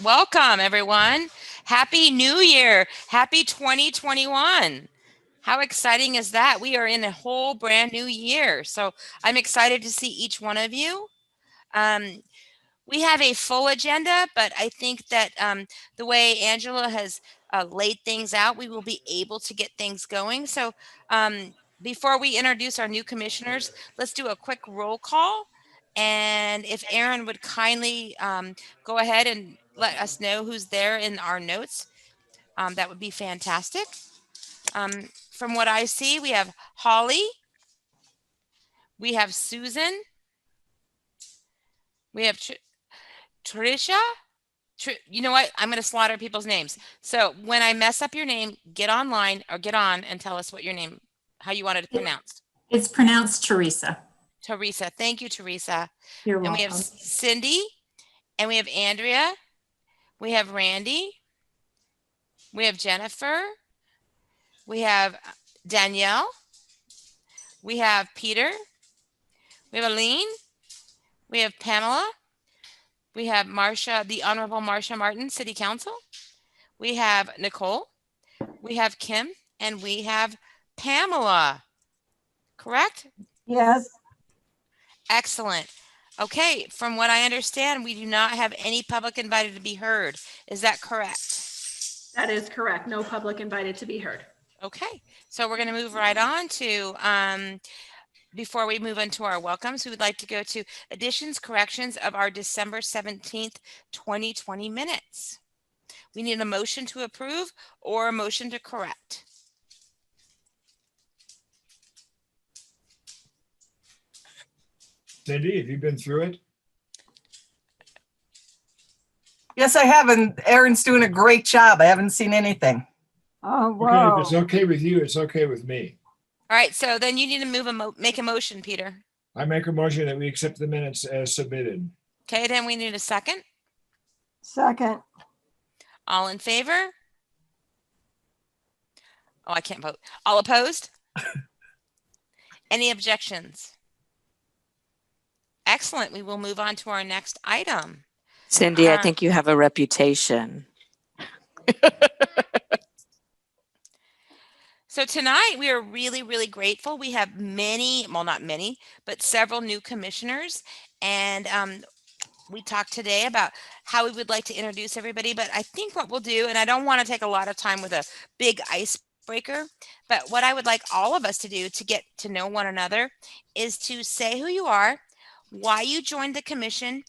Welcome, everyone. Happy New Year. Happy 2021. How exciting is that? We are in a whole brand new year. So I'm excited to see each one of you. We have a full agenda, but I think that the way Angela has laid things out, we will be able to get things going. So before we introduce our new commissioners, let's do a quick roll call. And if Aaron would kindly go ahead and let us know who's there in our notes, that would be fantastic. From what I see, we have Holly, we have Susan, we have Tricia. You know what? I'm going to slaughter people's names. So when I mess up your name, get online or get on and tell us what your name, how you want it pronounced. It's pronounced Teresa. Teresa. Thank you, Teresa. You're welcome. And we have Cindy, and we have Andrea, we have Randy, we have Jennifer, we have Danielle, we have Peter, we have Aline, we have Pamela, we have Marsha, the Honorable Marsha Martin, City Council, we have Nicole, we have Kim, and we have Pamela. Correct? Yes. Excellent. Okay, from what I understand, we do not have any public invited to be heard. Is that correct? That is correct. No public invited to be heard. Okay, so we're going to move right on to, before we move into our welcomes, we would like to go to additions, corrections of our December 17th, 2020 minutes. We need a motion to approve or a motion to correct. Cindy, have you been through it? Yes, I have, and Aaron's doing a great job. I haven't seen anything. Oh, Okay, wow. if it's okay with you, it's okay with me. All right, so then you need to make a motion, Peter. I make a motion that we accept the minutes as submitted. Okay, then we need a second. Second. All in favor? Oh, I can't vote. All opposed? Any objections? Excellent. We will move on to our next item. Cindy, I think you have a reputation. So tonight we are really, really grateful. We have many, well, not many, but several new commissioners. And we talked today about how we would like to introduce everybody. But I think what we'll do, and I don't want to take a lot of time with a big icebreaker, but what I would like all of us to do to get to know one another is to say who you are, why you joined the commission,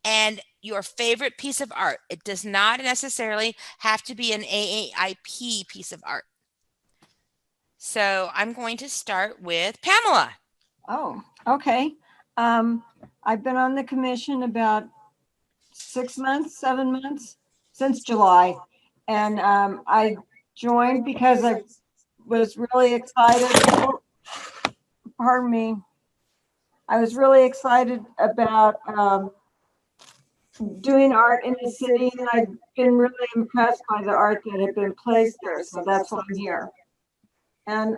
and your favorite piece of art. It does not necessarily have to be an AIPP piece of art. So I'm going to start with Pamela. Oh, okay. I've been on the commission about 6 months, 7 months, since July. And I joined because I was really excited. Pardon me. I was really excited about doing art in the city, and I've been really impressed by the art that had been placed there. So that's why I'm here. And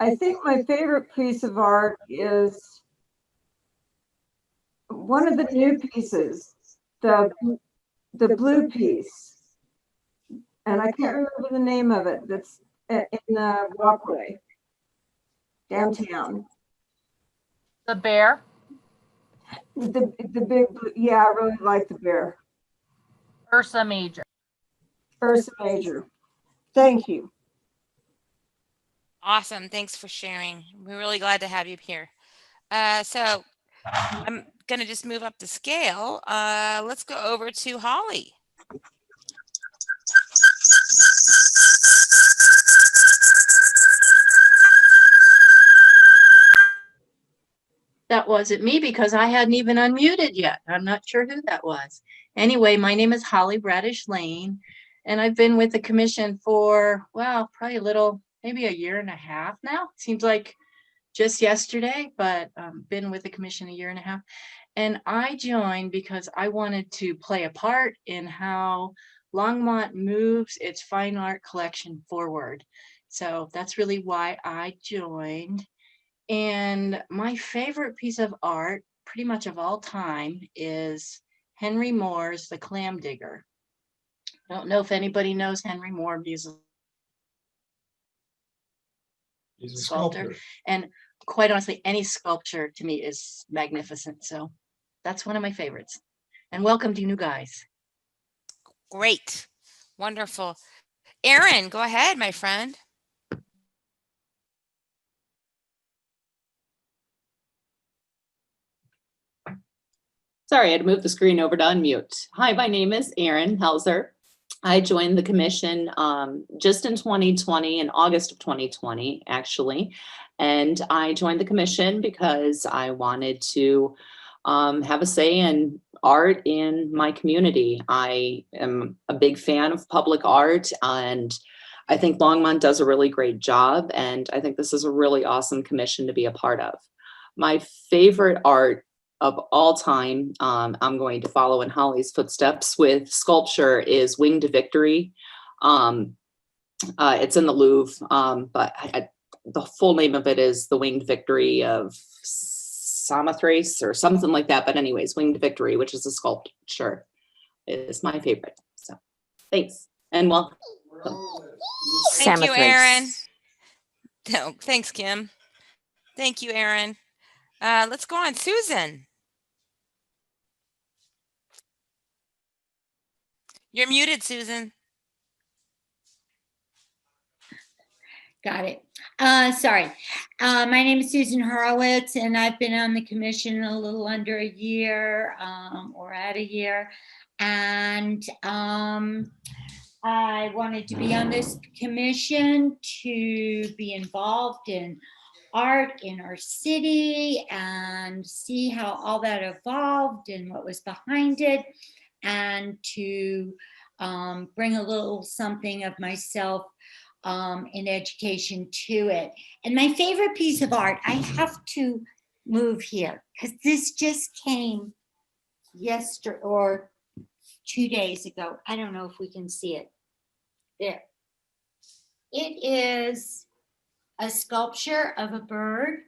I think my favorite piece of art is one of the new pieces, the blue piece. And I can't remember the name of it. That's in the walkway downtown. The bear? The big, yeah, I really like the bear. Ursa Major. Ursa Major. Thank you. Awesome. Thanks for sharing. We're really glad to have you here. So I'm going to just move up the scale. Let's go over to Holly. That wasn't me because I hadn't even unmuted yet. I'm not sure who that was. Anyway, my name is Holly Bradish Lane, and I've been with the commission for, well, probably maybe a year and a half now. Seems like just yesterday, but been with the commission a year and a half. And I joined because I wanted to play a part in how Longmont moves its fine art collection forward. So that's really why I joined. And my favorite piece of art, pretty much of all time, is Henry Moore's The Clam Digger. I don't know if anybody knows Henry Moore. He's a He's a sculptor. sculptor. And quite honestly, any sculpture to me is magnificent. So that's one of my favorites. And welcome to you new guys. Great. Wonderful. Aaron, go ahead, my friend. Sorry, I had to move the screen over to unmute. Hi, my name is Erin Helzer. I joined the commission just in 2020, in August of 2020, actually. And I joined the commission because I wanted to have a say in art in my community. I am a big fan of public art, and I think Longmont does a really great job. And I think this is a really awesome commission to be a part of. My favorite art of all time, I'm going to follow in Holly's footsteps with sculpture, is Winged Victory. It's in the Louvre, but the full name of it is The Winged Victory of Samothrace or something like that. But anyways, Winged Victory, which is a sculpture, is my favorite. So thanks and welcome. Thank you, Aaron. Samothrace. No, thanks, Kim. Thank you, Aaron. Let's go on, Susan. You're muted, Susan. Got it. Sorry. My name is Susan Horowitz, and I've been on the commission a little under a year, or at a year. And I wanted to be on this commission to be involved in art in our city and see how all that evolved and what was behind it, and to bring a little something of myself in education to it. And my favorite piece of art, I have to move here because this just came yesterday or 2 days ago. I don't know if we can see it. There. It is a sculpture of a bird.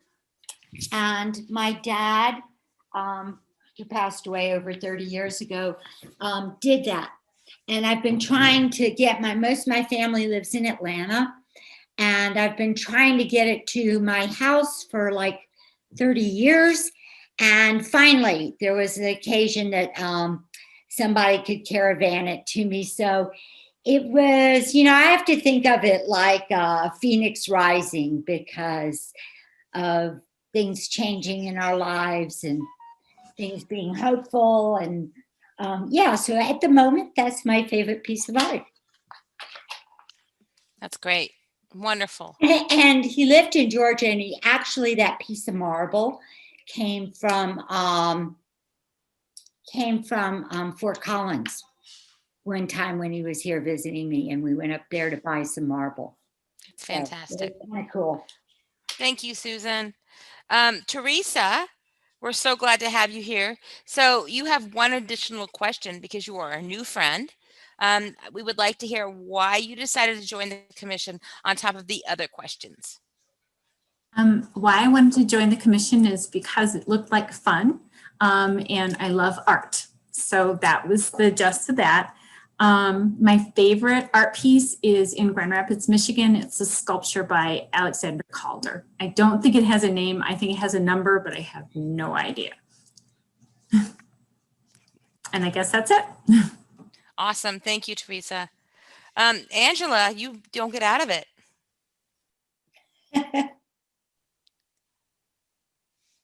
And my dad, who passed away over 30 years ago, did that. And I've been trying to get most of my family lives in Atlanta. And I've been trying to get it to my house for like 30 years. And finally, there was an occasion that somebody could caravan it to me. So it was, I have to think of it like Phoenix Rising because of things changing in our lives and things being hopeful. And so at the moment, that's my favorite piece of art. That's great. Wonderful. And he lived in Georgia, and that piece of marble came from Fort Collins one time when he was here visiting me, and we went up there to buy some marble. It's fantastic. So kind of cool. Thank you, Susan. Teresa, we're so glad to have you here. So you have one additional question because you are a new friend. We would like to hear why you decided to join the commission on top of the other questions. Why I wanted to join the commission is because it looked like fun, and I love art. So that was the gist of that. My favorite art piece is in Grand Rapids, Michigan. It's a sculpture by Alexander Calder. I don't think it has a name. I think it has a number, but I have no idea. And I guess that's it. Awesome. Thank you, Teresa. Angela, you don't get out of it.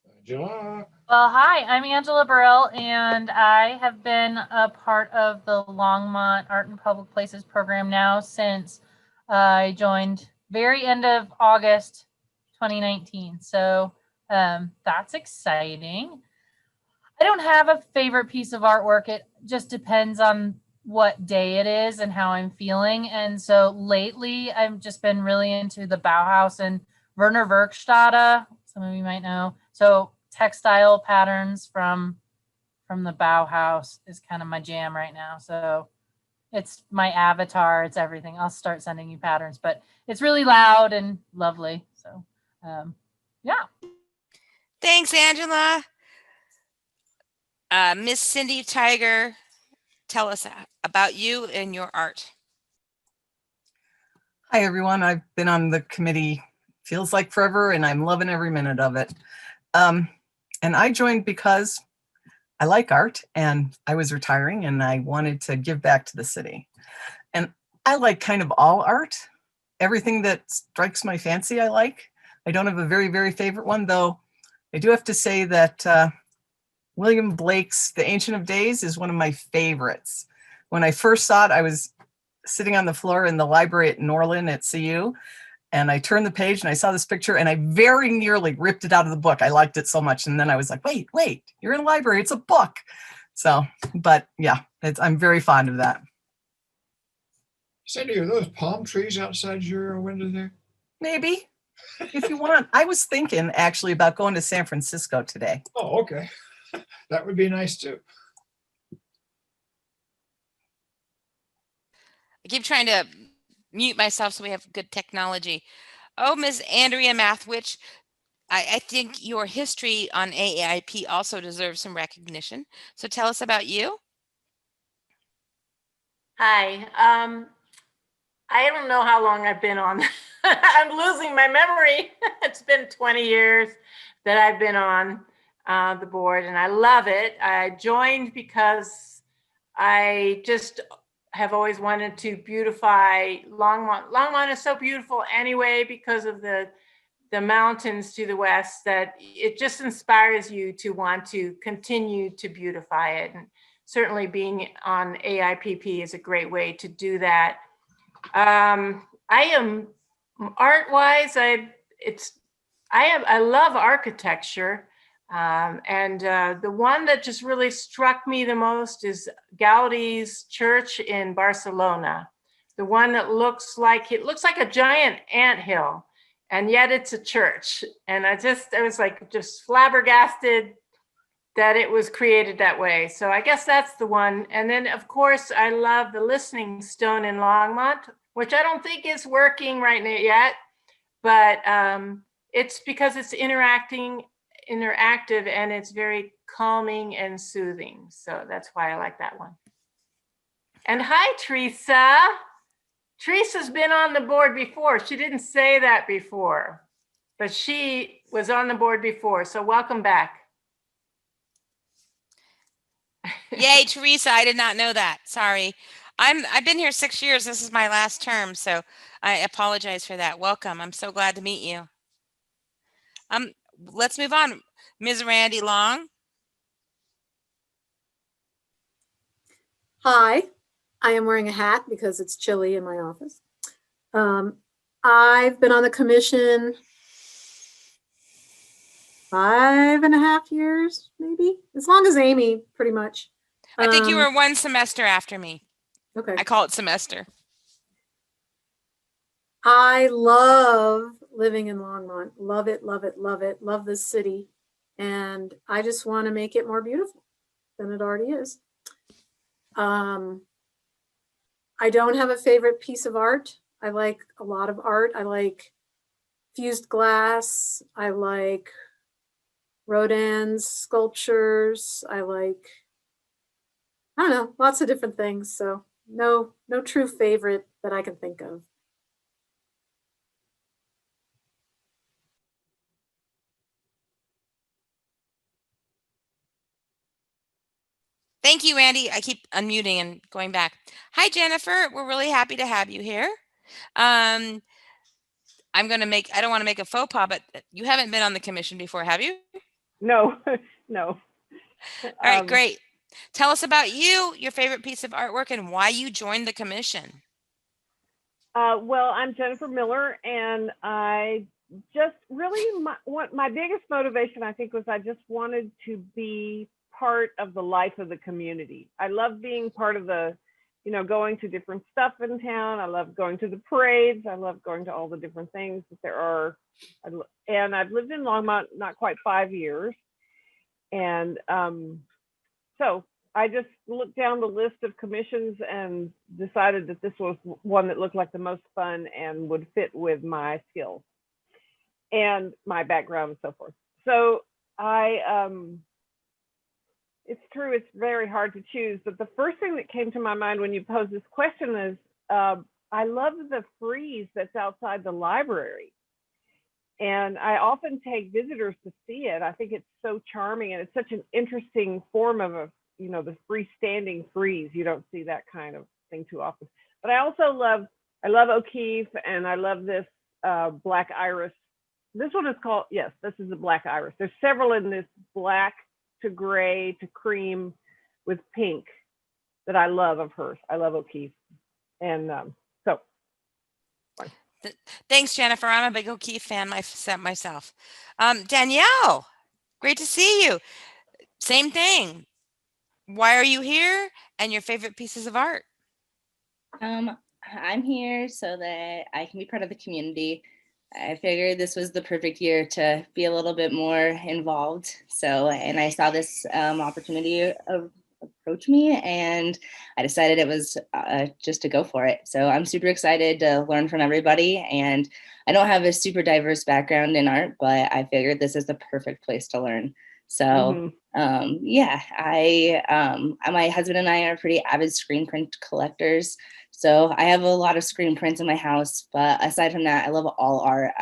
Angela. Well, hi, I'm Angela Burrell, and I have been a part of the Longmont Art and Public Places program now since I joined very end of August 2019. So that's exciting. I don't have a favorite piece of artwork. It just depends on what day it is and how I'm feeling. And so lately, I've just been really into the Bauhaus and Werner Werkstätte. Some of you might know. So textile patterns from the Bauhaus is kind of my jam right now. So it's my avatar. It's everything. I'll start sending you patterns, but it's really loud and lovely. So yeah. Thanks, Angela. Miss Cindy Tiger, tell us about you and your art. Hi, everyone. I've been on the committee, feels like forever, and I'm loving every minute of it. And I joined because I like art and I was retiring and I wanted to give back to the city. And I like kind of all art. Everything that strikes my fancy, I like. I don't have a very, very favorite one, though. I do have to say that William Blake's The Ancient of Days is one of my favorites. When I first saw it, I was sitting on the floor in the library at Norlin at CU, and I turned the page and I saw this picture and I very nearly ripped it out of the book. I liked it so much. And then I was like, wait, you're in a library, it's a book. So, but yeah, I'm very fond of that. Cindy, are those palm trees outside your window there? Maybe, if you want. I was thinking actually about going to San Francisco today. Oh, okay. That would be nice too. I keep trying to mute myself so we have good technology. Oh, Ms. Andrea Mathwich, I think your history on AIP also deserves some recognition. So tell us about you. Hi. I don't know how long I've been on. I'm losing my memory. It's been 20 years that I've been on the board, and I love it. I joined because I just have always wanted to beautify Longmont. Longmont is so beautiful anyway because of the mountains to the west that it just inspires you to want to continue to beautify it. And certainly being on AIPP is a great way to do that. I am art-wise, I love architecture. And the one that just really struck me the most is Gaudi's church in Barcelona. The one that looks like a giant anthill, and yet it's a church. And I was like just flabbergasted that it was created that way. So I guess that's the one. And then of course I love the Listening Stone in Longmont, which I don't think is working right now yet, but it's because it's interactive and it's very calming and soothing. So that's why I like that one. And hi, Teresa. Teresa's been on the board before. She didn't say that before, but she was on the board before. So welcome back. Yay, Teresa, I did not know that. Sorry. I've been here 6 years. This is my last term, so I apologize for that. Welcome. I'm so glad to meet you. Let's move on. Ms. Randy Long. Hi, I am wearing a hat because it's chilly in my office. I've been on the commission 5.5 years, maybe as long as Amy, pretty much. I think you were 1 semester after me. Okay. I call it semester. I love living in Longmont. Love it, love it, love it. Love this city. And I just want to make it more beautiful than it already is. I don't have a favorite piece of art. I like a lot of art. I like fused glass. I like Rodin's sculptures. I don't know, lots of different things. So no true favorite that I can think of. Thank you, Randy. I keep unmuting and going back. Hi, Jennifer. We're really happy to have you here. I don't want to make a faux pas, but you haven't been on the commission before, have you? No, no. All right, great. Tell us about you, your favorite piece of artwork, and why you joined the commission. Well, I'm Jennifer Miller, and I just really, my biggest motivation, I think, was I just wanted to be part of the life of the community. I love being part of the, going to different stuff in town. I love going to the parades. I love going to all the different things that there are. And I've lived in Longmont not quite 5 years. And so I just looked down the list of commissions and decided that this was one that looked like the most fun and would fit with my skills and my background and so forth. So it's true, it's very hard to choose, but the first thing that came to my mind when you posed this question is, I love the frieze that's outside the library. And I often take visitors to see it. I think it's so charming, and it's such an interesting form of a, you know, the freestanding frieze. You don't see that kind of thing too often. But I also love O'Keeffe, and I love this black iris. This one is called, yes, this is the black iris. There's several in this black to gray to cream with pink that I love of hers. I love O'Keeffe. And so. Thanks, Jennifer. I'm a big O'Keeffe fan myself. Danielle, great to see you. Same thing. Why are you here, and your favorite pieces of art? I'm here so that I can be part of the community. I figured this was the perfect year to be a little bit more involved. So, and I saw this opportunity approach me, and I decided it was just to go for it. So I'm super excited to learn from everybody. And I don't have a super diverse background in art, but I figured this is the perfect place to learn. So yeah, my husband and I are pretty avid screen print collectors. So I have a lot of screen prints in my house, but aside from that, I love all art.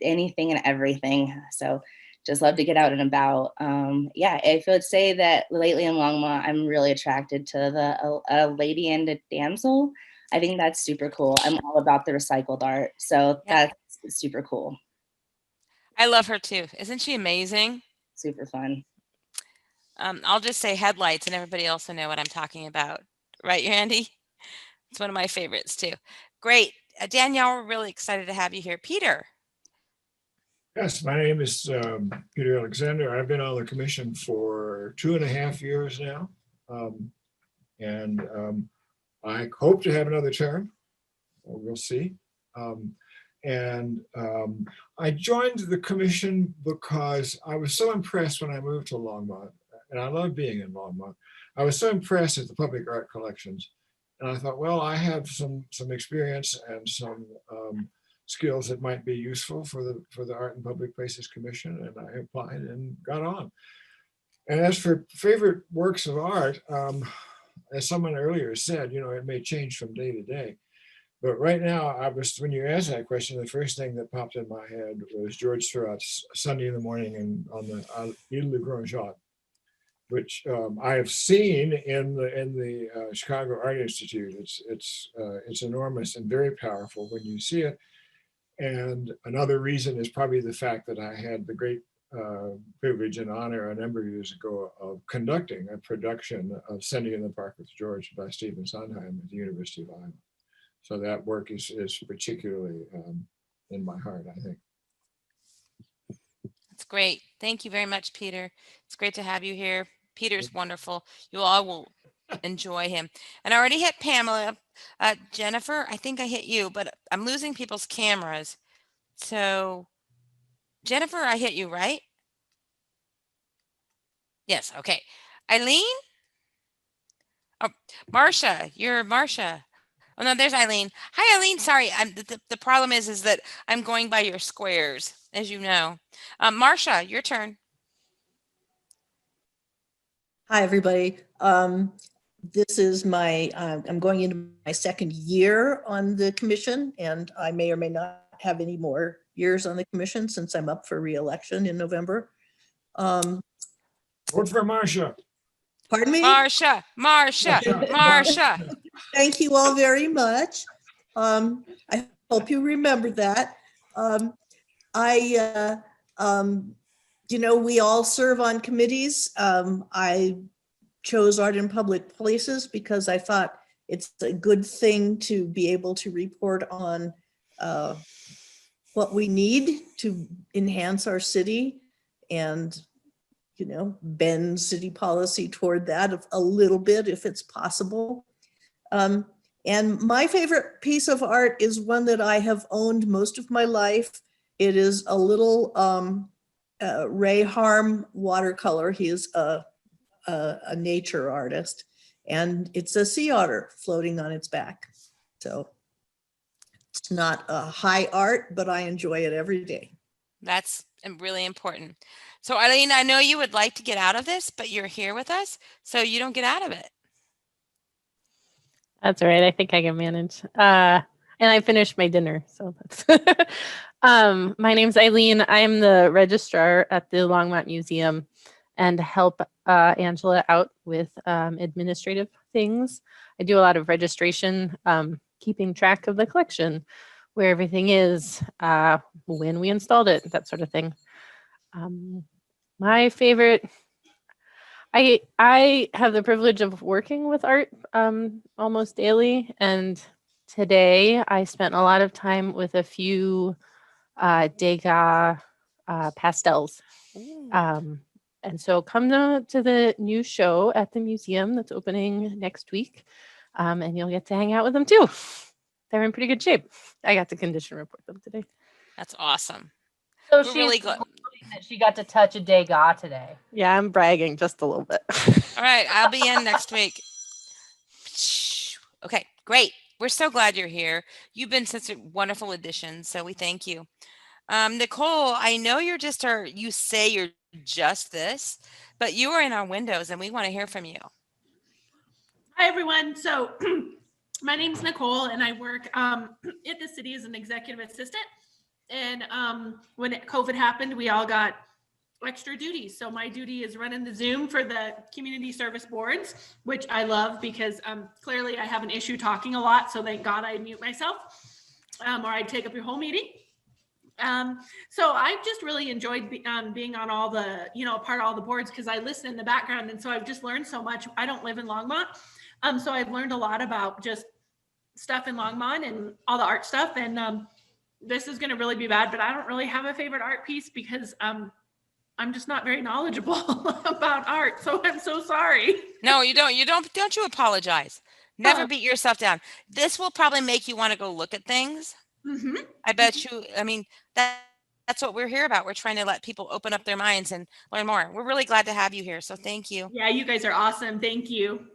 Anything and everything. So just love to get out and about. Yeah, I would say that lately in Longmont, I'm really attracted to a lady and a damsel. I think that's super cool. I'm all about the recycled art. So that's super cool. I love her too. Isn't she amazing? Super fun. I'll just say headlights, and everybody else will know what I'm talking about. Right, Randy? It's one of my favorites too. Great. Danielle, we're really excited to have you here. Peter. Yes, my name is Peter Alexander. I've been on the commission for 2.5 years now. I hope to have another term. We'll see. I joined the commission because I was so impressed when I moved to Longmont, and I love being in Longmont. I was so impressed at the public art collections. And I thought, well, I have some experience and some skills that might be useful for the Art and Public Places Commission, and I applied and got on. And as for favorite works of art, as someone earlier said, you know, it may change from day to day. But right now, when you asked that question, the first thing that popped in my head was George Seurat's Sunday in the Morning on the Ile de Grand Jatte, which I have seen in the Chicago Art Institute. It's enormous and very powerful when you see it. And another reason is probably the fact that I had the great privilege and honor a number of years ago of conducting a production of Sunday in the Park with George by Stephen Sondheim at the University of Iowa. So that work is particularly in my heart, I think. That's great. Thank you very much, Peter. It's great to have you here. Peter's wonderful. You all will enjoy him. And I already hit Pamela. Jennifer, I think I hit you, but I'm losing people's cameras. So Jennifer, I hit you, right? Yes. Okay. Eileen? Oh, Marcia, you're Marcia. Oh no, there's Eileen. Hi, Eileen. Sorry, the problem is that I'm going by your squares, as you know. Marcia, your turn. Hi, everybody. This is I'm going into my second year on the commission, and I may or may not have any more years on the commission since I'm up for re-election in November. Vote for Marcia. Pardon me? Marcia. Thank you all very much. I hope you remember that. You know, we all serve on committees. I chose Art in Public Places because I thought it's a good thing to be able to report on what we need to enhance our city and, you know, bend city policy toward that a little bit if it's possible. And my favorite piece of art is one that I have owned most of my life. It is a little Ray Harm watercolor. He is a nature artist, and it's a sea otter floating on its back. So it's not a high art, but I enjoy it every day. That's really important. So Eileen, I know you would like to get out of this, but you're here with us, so you don't get out of it. That's all right. I think I can manage. And I finished my dinner, so that's. My name's Eileen. I'm the registrar at the Longmont Museum, and help Angela out with administrative things. I do a lot of registration, keeping track of the collection, where everything is, when we installed it, that sort of thing. My favorite, I have the privilege of working with art almost daily, and today I spent a lot of time with a few Degas pastels. And so come to the new show at the museum that's opening next week, and you'll get to hang out with them too. They're in pretty good shape. I got to condition report them today. That's awesome. So We're she's really glad that she got to touch a Degas today. Yeah, I'm bragging just a little bit. All right, I'll be in next week. Okay, great. We're so glad you're here. You've been such a wonderful addition, so we thank you. Nicole, I know you say you're just this, but you are in our windows and we want to hear from you. Hi, everyone. So my name is Nicole and I work at the city as an executive assistant. And when COVID happened, we all got extra duties. So my duty is running the Zoom for the community service boards, which I love because clearly I have an issue talking a lot. So thank God I mute myself or I'd take up your whole meeting. So I've just really enjoyed being on all the, part of all the boards because I listen in the background. And so I've just learned so much. I don't live in Longmont. So I've learned a lot about just stuff in Longmont and all the art stuff. And this is going to really be bad, but I don't really have a favorite art piece because I'm just not very knowledgeable about art. So I'm so sorry. No, you don't. Don't you apologize. Never beat yourself down. This will probably make you want to go look at things. Mm-hmm. I bet you, that's what we're here about. We're trying to let people open up their minds and learn more. We're really glad to have you here. So thank you. Yeah, you guys are awesome. Thank you.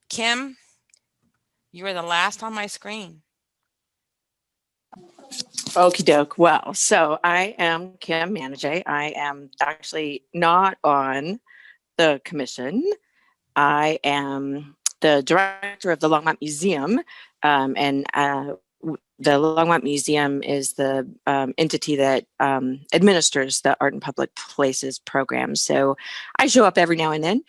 Kim, you are the last on my screen. Okie doke. Well, so I am Kim Manage. I am actually not on the commission. I am the director of the Longmont Museum, and the Longmont Museum is the entity that administers the Art in Public Places program. So I show up every now and then.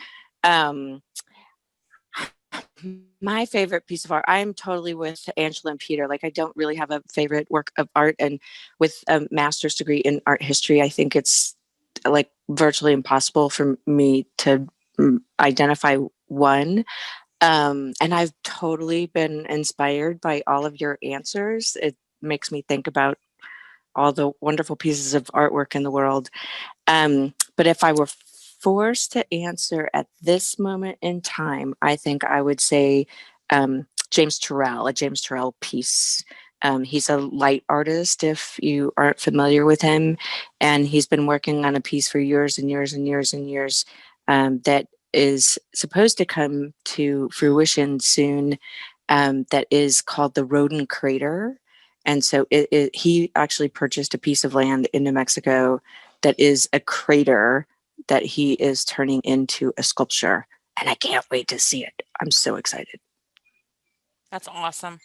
My favorite piece of art, I am totally with Angela and Peter. Like, I don't really have a favorite work of art. And with a master's degree in art history, I think it's like virtually impossible for me to identify one. And I've totally been inspired by all of your answers. It makes me think about all the wonderful pieces of artwork in the world. But if I were forced to answer at this moment in time, I think I would say James Turrell, a James Turrell piece. He's a light artist, if you aren't familiar with him, and he's been working on a piece for years and years and years and years that is supposed to come to fruition soon, that is called the Rodin Crater. And so he actually purchased a piece of land in New Mexico that is a crater that he is turning into a sculpture. And I can't wait to see it. I'm so excited. That's awesome.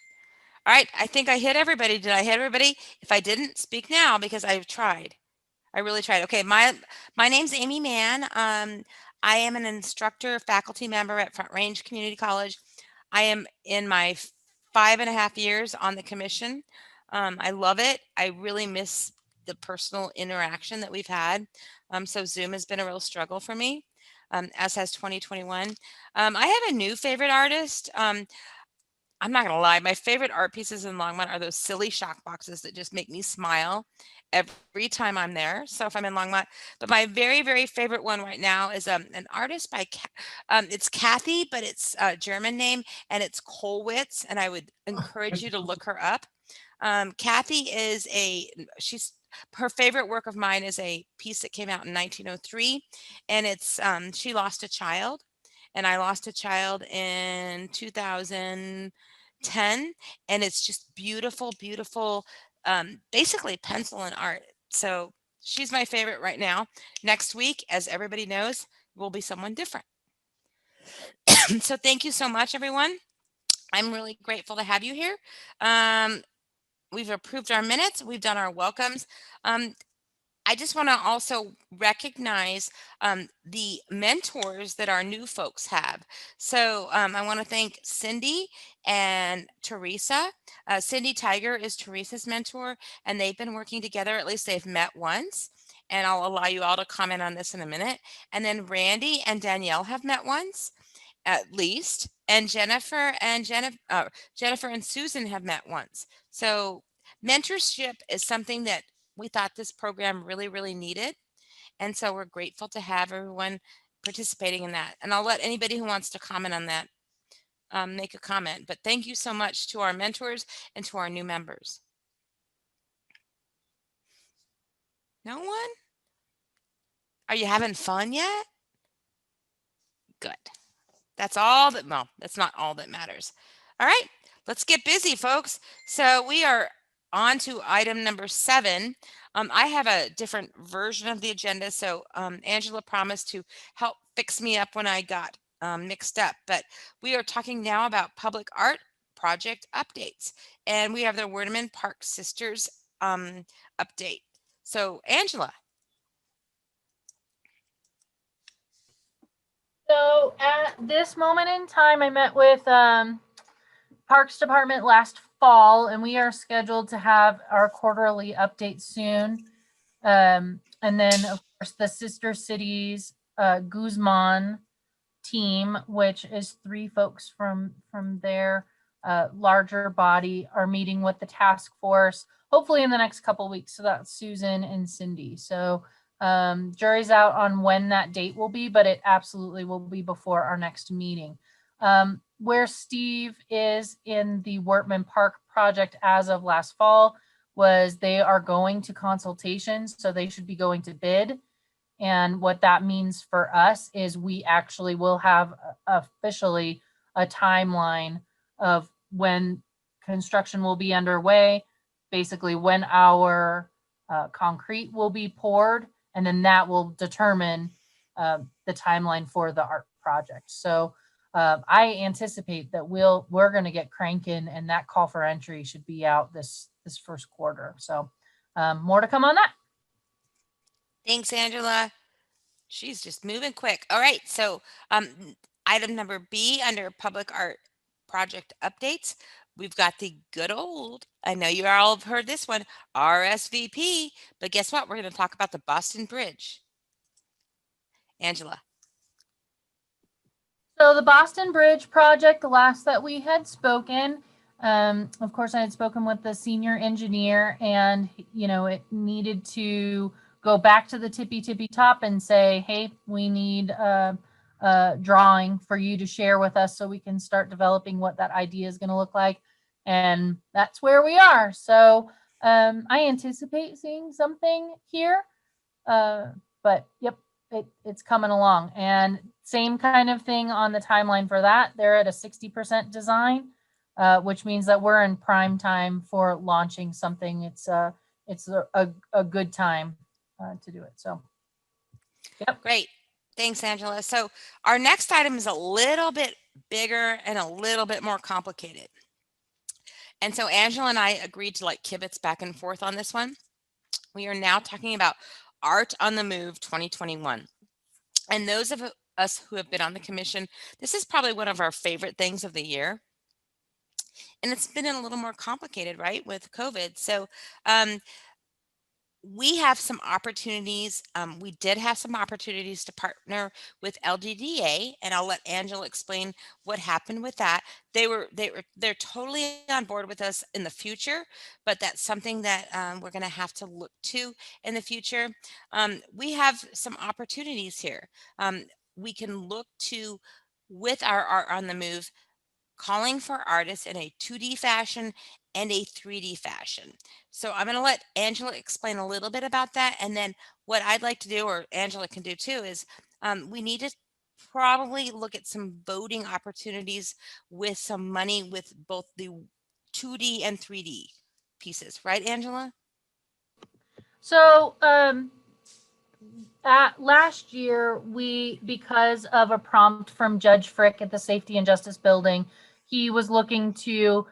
All right. I think I hit everybody. Did I hit everybody? If I didn't, speak now because I've tried. I really tried. Okay. My name's Amy Mann. I am an instructor, faculty member at Front Range Community College. I am in my 5.5 years on the commission. I love it. I really miss the personal interaction that we've had. So Zoom has been a real struggle for me, as has 2021. I have a new favorite artist. I'm not going to lie. My favorite art pieces in Longmont are those silly shock boxes that just make me smile every time I'm there. So if I'm in Longmont, but my very, very favorite one right now is an artist by, it's Kathy, but it's a German name and it's Kollwitz. And I would encourage you to look her up. Kathy is her favorite work of mine is a piece that came out in 1903, and it's she lost a child, and I lost a child in 2010, and it's just beautiful, beautiful, basically pencil and art. So she's my favorite right now. Next week, as everybody knows, will be someone different. So thank you so much, everyone. I'm really grateful to have you here. We've approved our minutes. We've done our welcomes. I just want to also recognize the mentors that our new folks have. So I want to thank Cindy and Teresa. Cindy Tiger is Teresa's mentor, and they've been working together. At least they've met once. And I'll allow you all to comment on this in a minute. And then Randy and Danielle have met once, at least. And Jennifer and Susan have met once. So mentorship is something that we thought this program really, really needed. And so we're grateful to have everyone participating in that. And I'll let anybody who wants to comment on that make a comment. But thank you so much to our mentors and to our new members. No one? Are you having fun yet? Good. That's all that, well, that's not all that matters. All right, let's get busy, folks. So we are on to item number 7. I have a different version of the agenda. So Angela promised to help fix me up when I got mixed up. But we are talking now about public art project updates. And we have the Werdeman Park Sisters update. So Angela. So at this moment in time, I met with Parks Department last fall, and we are scheduled to have our quarterly update soon. And then, of course, the Sister Cities Guzman team, which is 3 folks from their larger body, are meeting with the task force, hopefully in the next couple of weeks. So that's Susan and Cindy. So jury's out on when that date will be, but it absolutely will be before our next meeting. Where Steve is in the Werdeman Park project as of last fall was they are going to consultations, so they should be going to bid. And what that means for us is we actually will have officially a timeline of when construction will be underway, basically when our concrete will be poured, and then that will determine the timeline for the art project. So I anticipate that we're going to get cranking, and that call for entry should be out this first quarter. So more to come on that. Thanks, Angela. She's just moving quick. All right. So item number B under public art project updates, we've got the good old, I know you all have heard this one, RSVP, but guess what? We're going to talk about the Boston Bridge. Angela. So the Boston Bridge project, the last that we had spoken, of course, I had spoken with the senior engineer, and, you know, it needed to go back to the tippy top and say, hey, we need a drawing for you to share with us so we can start developing what that idea is going to look like. And that's where we are. So I anticipate seeing something here, but yep, it's coming along. And same kind of thing on the timeline for that. They're at a 60% design, which means that we're in prime time for launching something. It's a good time to do it. So, yep. Great. Thanks, Angela. So our next item is a little bit bigger and a little bit more complicated. And so Angela and I agreed to like kibitz back and forth on this one. We are now talking about Art on the Move 2021. And those of us who have been on the commission, this is probably one of our favorite things of the year. And it's been a little more complicated, right, with COVID. So we have some opportunities. We did have some opportunities to partner with LGDA, and I'll let Angela explain what happened with that. They're totally on board with us in the future, but that's something that we're going to have to look to in the future. We have some opportunities here. We can look to, with our Art on the Move, calling for artists in a 2D fashion and a 3D fashion. So I'm going to let Angela explain a little bit about that. And then what I'd like to do, or Angela can do too, is we need to probably look at some voting opportunities with some money with both the 2D and 3D pieces. Right, Angela? So last year, because of a prompt from Judge Frick at the Safety and Justice Building, he was looking to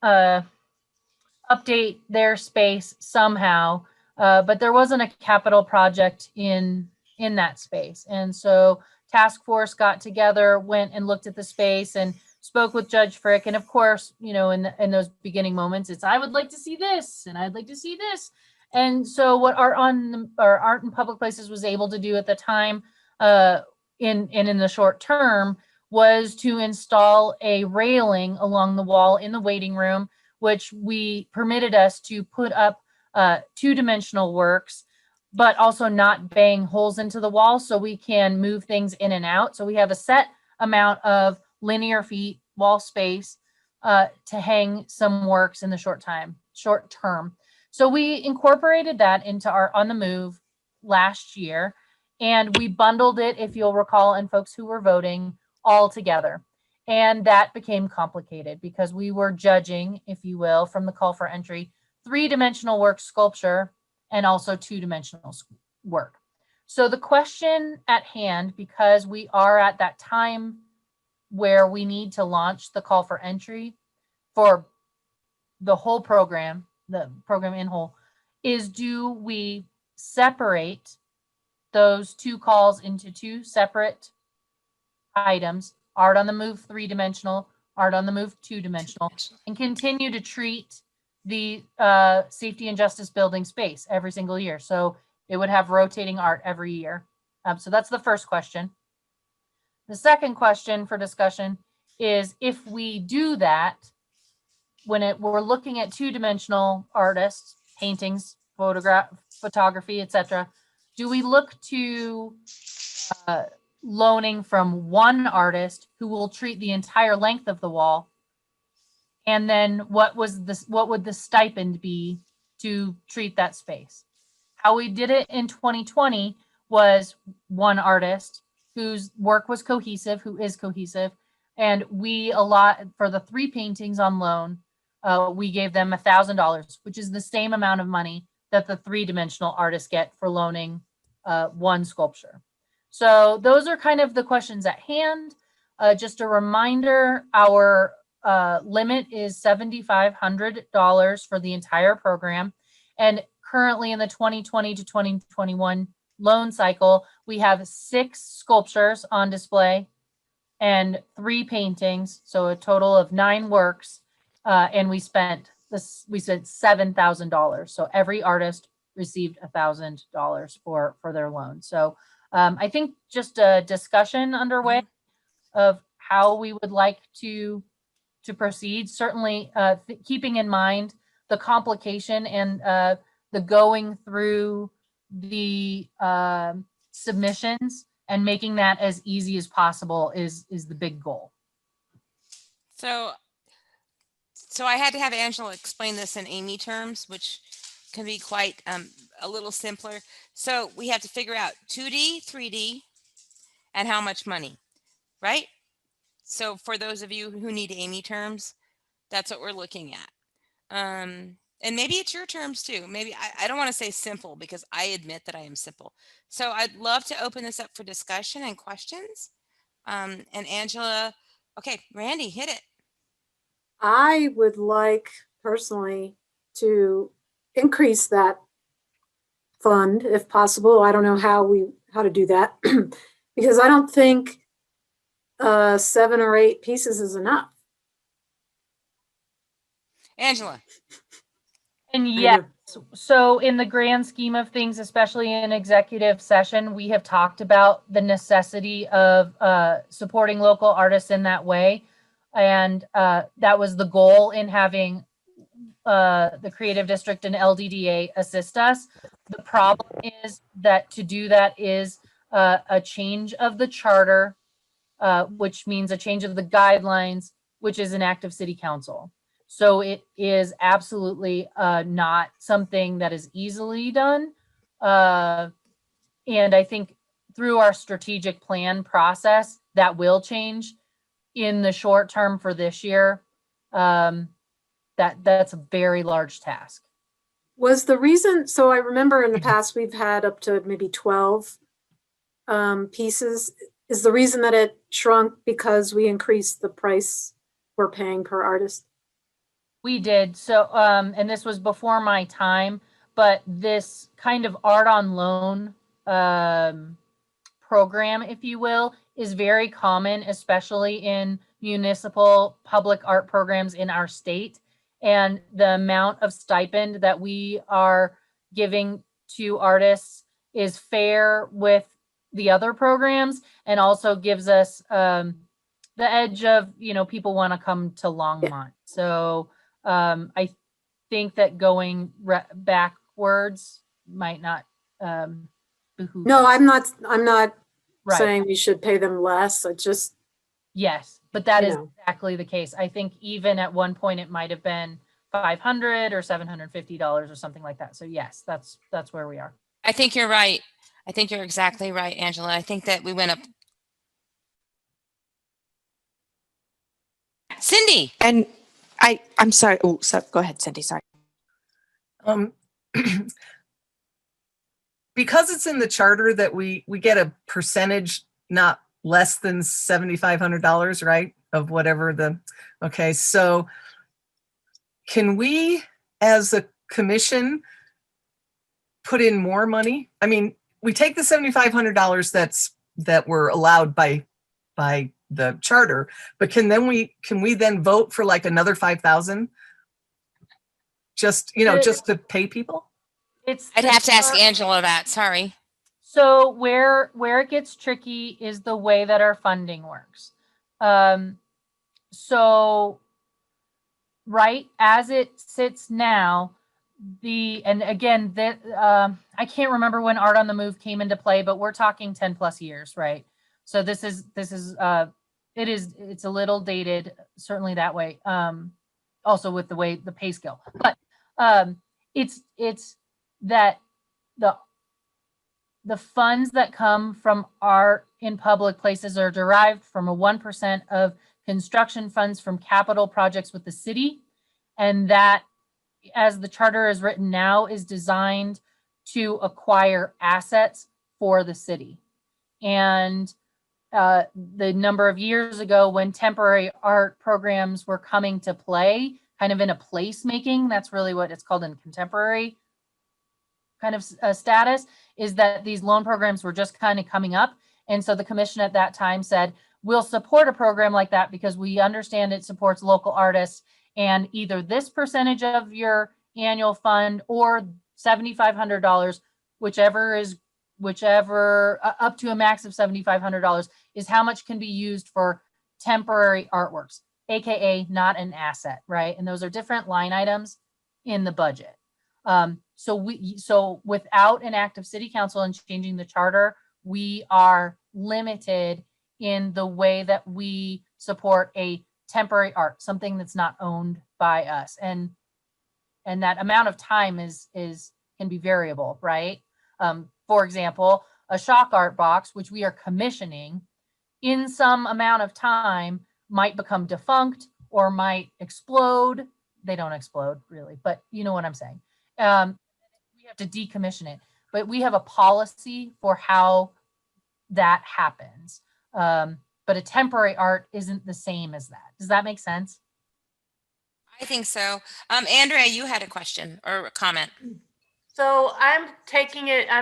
update their space somehow, but there wasn't a capital project in that space. And so task force got together, went and looked at the space and spoke with Judge Frick. And of course, you know, in those beginning moments, it's, I would like to see this, and I'd like to see this. And so what Art in Public Places was able to do at the time, in the short term, was to install a railing along the wall in the waiting room, which permitted us to put up two-dimensional works, but also not bang holes into the wall, so we can move things in and out. So we have a set amount of linear feet wall space to hang some works in the short term. So we incorporated that into our On the Move last year, and we bundled it, if you'll recall, and folks who were voting, all together. And that became complicated because we were judging, if you will, from the call for entry, three-dimensional work sculpture and also two-dimensional work. So the question at hand, because we are at that time where we need to launch the call for entry for the whole program, the program in whole, is do we separate those two calls into two separate items, Art on the Move 3-dimensional, Art on the Move 2-dimensional, and continue to treat the Safety and Justice Building space every single year. So it would have rotating art every year. So that's the first question. The second question for discussion is, if we do that, when we're looking at two-dimensional artists, paintings, photography, etc., do we look to loaning from one artist who will treat the entire length of the wall? And then what would the stipend be to treat that space? How we did it in 2020 was one artist whose work was cohesive, who is cohesive, and we for the 3 paintings on loan, we gave them $1,000, which is the same amount of money that the 3-dimensional artists get for loaning one sculpture. So those are kind of the questions at hand. Just a reminder, our limit is $7,500 for the entire program. And currently in the 2020 to 2021 loan cycle, we have 6 sculptures on display and 3 paintings, so a total of 9 works. And we spent $7,000. So every artist received $1,000 for their loan. So I think just a discussion underway of how we would like to proceed, certainly keeping in mind the complication and the going through the submissions and making that as easy as possible is the big goal. So I had to have Angela explain this in Amy terms, which can be quite a little simpler. So we have to figure out 2D, 3D, and how much money, right? So for those of you who need Amy terms, that's what we're looking at. And maybe it's your terms too. Maybe I don't want to say simple because I admit that I am simple. So I'd love to open this up for discussion and questions. And Angela, okay, Randy, hit it. I would like personally to increase that fund if possible. I don't know how to do that because I don't think 7 or 8 pieces is enough. Angela. And yes, so in the grand scheme of things, especially in executive session, we have talked about the necessity of supporting local artists in that way. And that was the goal in having the Creative District and LDDA assist us. The problem is that to do that is a change of the charter, which means a change of the guidelines, which is an act of City Council. So it is absolutely not something that is easily done. And I think through our strategic plan process, that will change in the short term for this year. That's a very large task. Was the reason, so I remember in the past, we've had up to maybe 12 pieces. Is the reason that it shrunk because we increased the price we're paying per artist? We did. So, and this was before my time, but this kind of art on loan program, if you will, is very common, especially in municipal public art programs in our state. And the amount of stipend that we are giving to artists is fair with the other programs, and also gives us the edge of, you know, people want to come to Longmont. So I think that going backwards might not behoove No, us. I'm not Right. saying we should pay them less. I just, Yes, but that You is know. exactly the case. I think even at one point it might have been $500 or $750 or something like that. So yes, that's where we are. I think you're right. I think you're exactly right, Angela. I think that we went up. Cindy. And I'm sorry. Oh, so go ahead, Cindy. Sorry. Because it's in the charter that we get a percentage, not less than $7,500, right? Of whatever okay. So can we, as a commission, put in more money? I mean, we take the $7,500 that were allowed by the charter, but can we then vote for like another 5,000? Just, just to pay people? I'd have to ask Angela that. Sorry. So where it gets tricky is the way that our funding works. So right as it sits now, and again, I can't remember when Art on the Move came into play, but we're talking 10 plus years, right? So it's a little dated, certainly that way. Also with the way the pay scale, but it's that the funds that come from art in public places are derived from a 1% of construction funds from capital projects with the city. And that, as the charter is written now, is designed to acquire assets for the city. And the number of years ago when temporary art programs were coming to play, kind of in a placemaking, that's really what it's called in contemporary kind of status, is that these loan programs were just kind of coming up. And so the commission at that time said, we'll support a program like that because we understand it supports local artists, and either this percentage of your annual fund or $7,500, whichever up to a max of $7,500 is how much can be used for temporary artworks, AKA not an asset, right? And those are different line items in the budget. So without an act of city council and changing the charter, we are limited in the way that we support a temporary art, something that's not owned by us. And that amount of time can be variable, right? For example, a shock art box, which we are commissioning, in some amount of time might become defunct or might explode. They don't explode really, but you know what I'm saying. We have to decommission it, but we have a policy for how that happens. But a temporary art isn't the same as that. Does that make sense? I think so. Andrea, you had a question or a comment. So I'm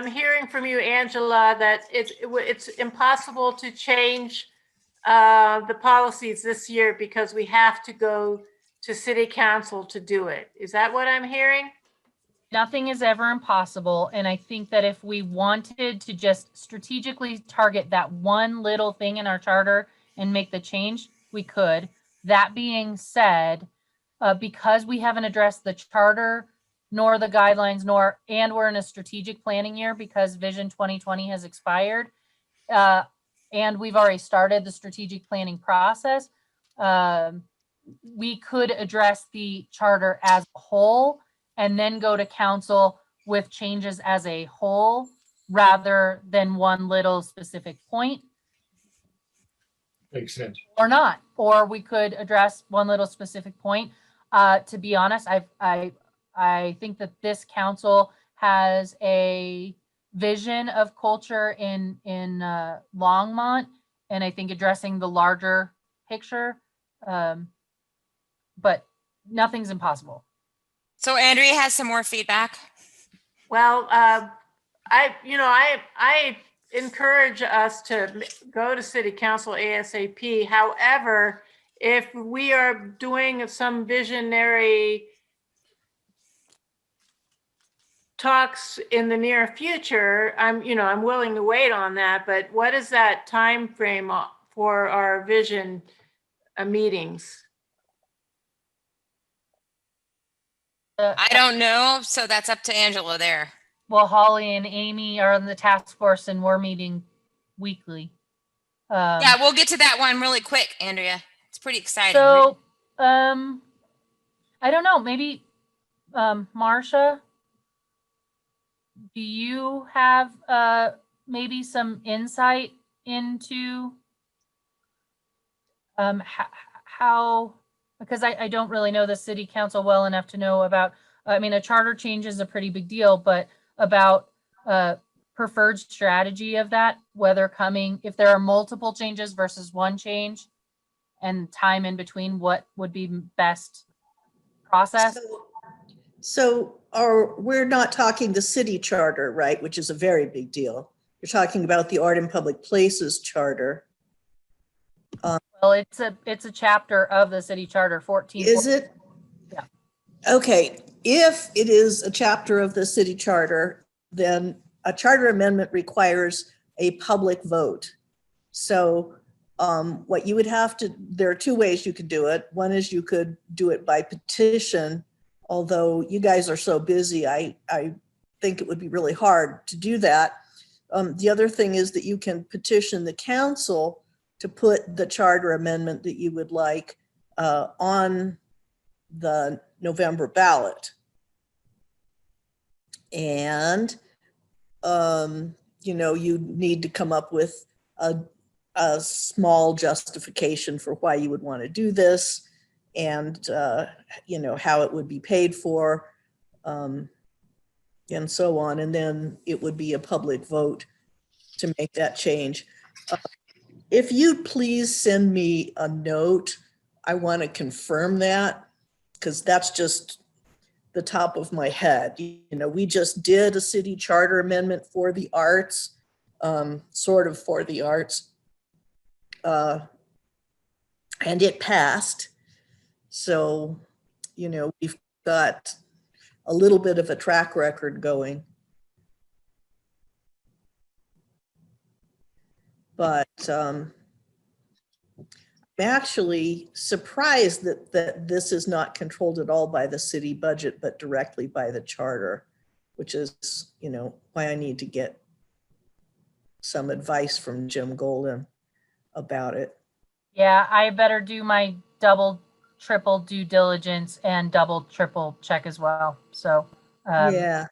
hearing from you, Angela, that it's impossible to change the policies this year because we have to go to city council to do it. Is that what I'm hearing? Nothing is ever impossible. And I think that if we wanted to just strategically target that one little thing in our charter and make the change, we could. That being said, because we haven't addressed the charter nor the guidelines, and we're in a strategic planning year because Vision 2020 has expired, and we've already started the strategic planning process, we could address the charter as a whole and then go to council with changes as a whole rather than one little specific point. Makes sense. Or not, or we could address one little specific point. To be honest, I think that this council has a vision of culture in Longmont, and I think addressing the larger picture, but nothing's impossible. So Andrea has some more feedback. Well, I encourage us to go to city council ASAP. However, if we are doing some visionary talks in the near future, I'm willing to wait on that. But what is that time frame for our vision meetings? I don't know, so that's up to Angela there. Well, Holly and Amy are on the task force, and we're meeting weekly. Yeah, we'll get to that one really quick, Andrea. It's pretty exciting. So, I don't know. Maybe, Marcia, do you have maybe some insight into how? Because I don't really know the city council well enough to know about. I mean, a charter change is a pretty big deal, but about preferred strategy of that, whether if there are multiple changes versus one change, and time in between, what would be best process? So we're not talking the city charter, right? Which is a very big deal. You're talking about the Art in Public Places Charter. Well, it's a chapter of the city charter, 14. Is it? Yeah. Okay, if it is a chapter of the city charter, then a charter amendment requires a public vote. So what you would have to, there are two ways you could do it. One is you could do it by petition, although you guys are so busy, I think it would be really hard to do that. The other thing is that you can petition the council to put the charter amendment that you would like on the November ballot. And, you need to come up with a small justification for why you would want to do this and, how it would be paid for, and so on. And then it would be a public vote to make that change. If you'd please send me a note, I want to confirm that, because that's just the top of my head. We just did a city charter amendment for the arts, sort of for the arts, and it passed. So, we've got a little bit of a track record going. But I'm actually surprised that this is not controlled at all by the city budget, but directly by the charter, which is, why I need to get some advice from Jim Golden about it. Yeah, I better do my double, triple due diligence and double, triple check as well. So, yeah.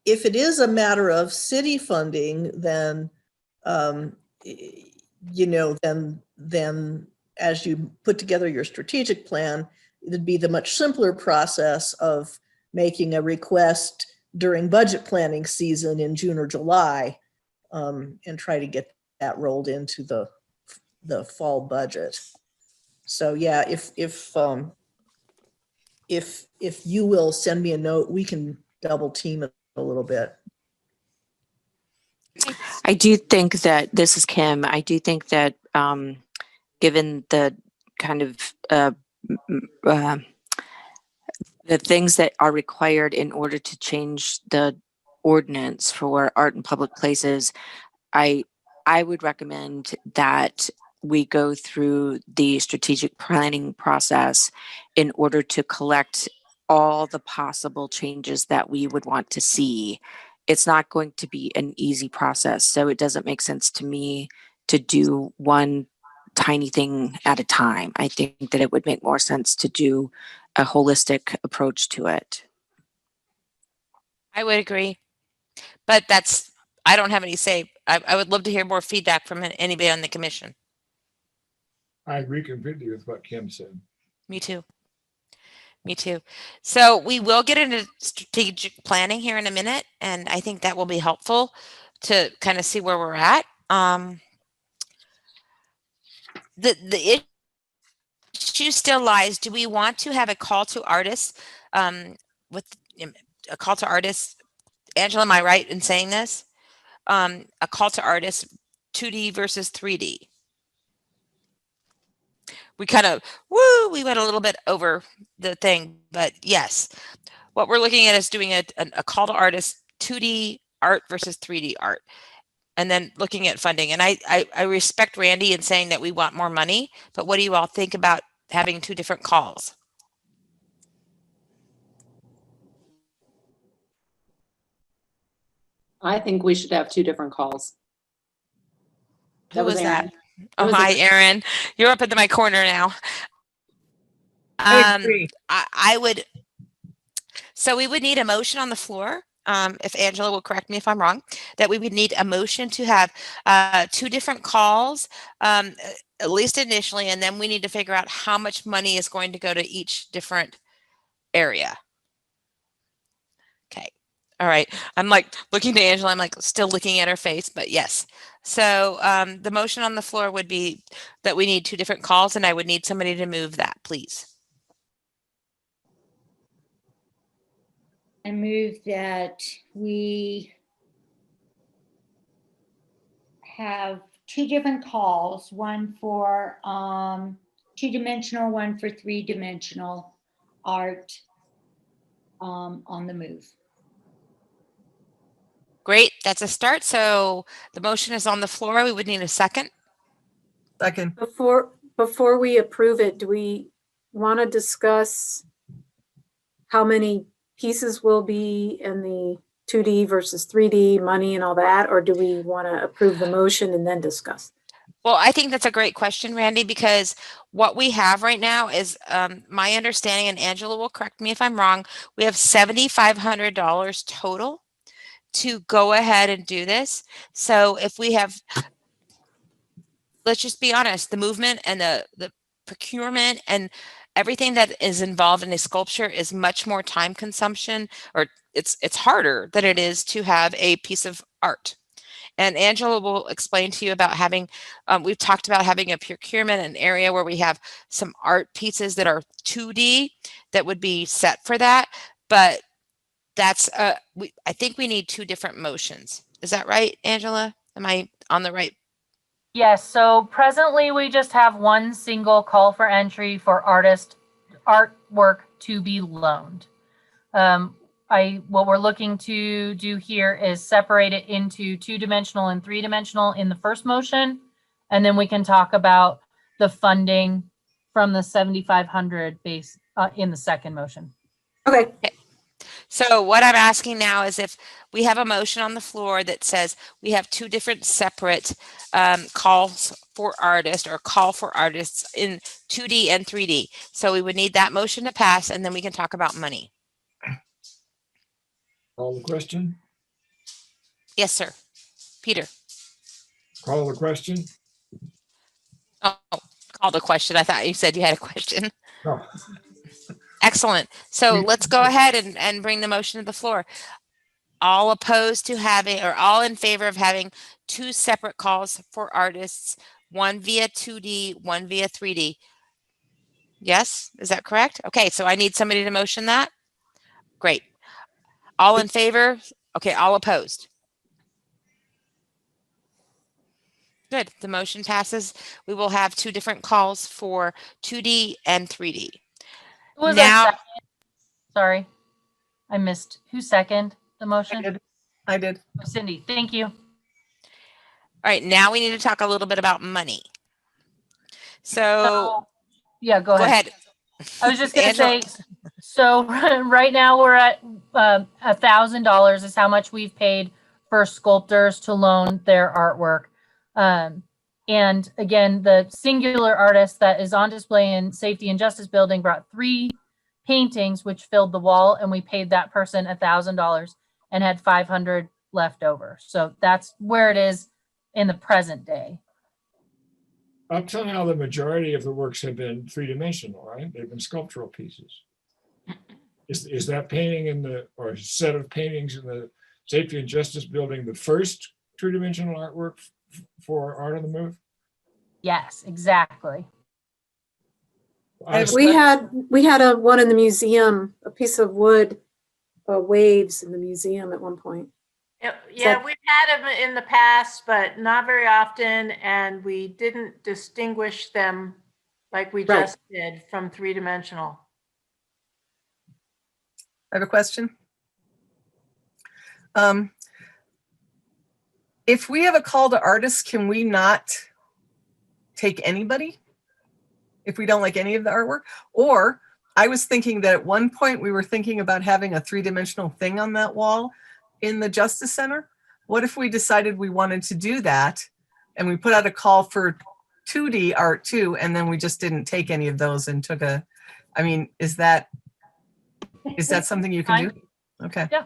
If it is a matter of city funding, then, then as you put together your strategic plan, it'd be the much simpler process of making a request during budget planning season in June or July, and try to get that rolled into the fall budget. So yeah, if you will send me a note, we can double team it a little bit. I do think that, this is Kim, I do think that given the kind of the things that are required in order to change the ordinance for art in public places, I would recommend that we go through the strategic planning process in order to collect all the possible changes that we would want to see. It's not going to be an easy process, so it doesn't make sense to me to do one tiny thing at a time. I think that it would make more sense to do a holistic approach to it. I would agree, but I don't have any say. I would love to hear more feedback from anybody on the commission. I agree completely with what Kim said. Me too. Me too. So we will get into strategic planning here in a minute, and I think that will be helpful to kind of see where we're at. The issue still lies. Do we want to have a call to artists with a call to artists? Angela, am I right in saying this? A call to artists, 2D versus 3D. We kind of, we went a little bit over the thing, but yes, what we're looking at is doing a call to artists, 2D art versus 3D art, and then looking at funding. And I respect Randy in saying that we want more money, but what do you all think about having two different calls? I think we should have two different calls. Who was that? Aaron. Oh, hi, Aaron. You're up into my corner now. I agree. I would, so we would need a motion on the floor. If Angela will correct me if I'm wrong, that we would need a motion to have two different calls, at least initially, and then we need to figure out how much money is going to go to each different area. Okay. All right. I'm like looking to Angela. I'm like still looking at her face, but yes. So the motion on the floor would be that we need two different calls, and I would need somebody to move that, please. I move that we have two different calls, one for two-dimensional, one for three-dimensional art on the move. Great. That's a start. So the motion is on the floor. We would need a second. Second. Before we approve it, do we want to discuss how many pieces will be in the 2D versus 3D money and all that, or do we want to approve the motion and then discuss? Well, I think that's a great question, Randy, because what we have right now is my understanding, and Angela will correct me if I'm wrong, we have $7,500 total to go ahead and do this. So if we have, let's just be honest, the movement and the procurement and everything that is involved in a sculpture is much more time consumption, or it's harder than it is to have a piece of art. And Angela will explain to you about having, we've talked about having a procurement, an area where we have some art pieces that are 2D that would be set for that. But that's, I think we need two different motions. Is that right, Angela? Am I on the right? Yes, so presently we just have one single call for entry for artwork to be loaned. What we're looking to do here is separate it into two-dimensional and three-dimensional in the first motion, and then we can talk about the funding from the 7,500 base in the second motion. Okay. So what I'm asking now is if we have a motion on the floor that says we have two different separate calls for artists, or call for artists in 2D and 3D. So we would need that motion to pass, and then we can talk about money. Call the question. Yes, sir. Peter. Call the question. Oh, call the question. I thought you said you had a question. No. Excellent. So let's go ahead and bring the motion to the floor. All opposed to having, or all in favor of having two separate calls for artists, one via 2D, one via 3D. Yes, is that correct? Okay, so I need somebody to motion that. Great. All in favor? Okay, all opposed. Good, the motion passes. We will have two different calls for 2D and 3D. Who was Now, our second? Sorry, I missed. Who seconded the motion? I did. Oh, Cindy, thank you. all right, now we need to talk a little bit about money. So yeah, go ahead. I was just going to Angela. say, so right now we're at $1,000 is how much we've paid for sculptors to loan their artwork. And again, the singular artist that is on display in Safety and Justice Building brought 3 paintings, which filled the wall, and we paid that person $1,000 and had $500 left over. So that's where it is in the present day. Up till now, the majority of the works have been three-dimensional, right? They've been sculptural pieces. Is that painting in the, or set of paintings in the Safety and Justice Building the first two-dimensional artwork for Art on the Move? Yes, exactly. We had one in the museum, a piece of wood, waves in the museum at one point. Yeah, we've had them in the past, but not very often, and we didn't distinguish them like we just did from three-dimensional. I have a question. If we have a call to artists, can we not take anybody if we don't like any of the artwork? Or I was thinking that at one point we were thinking about having a three-dimensional thing on that wall in the Justice Center. What if we decided we wanted to do that and we put out a call for 2D art too, and then we just didn't take any of those and took a, I mean, is that something you can do? Okay. Yeah.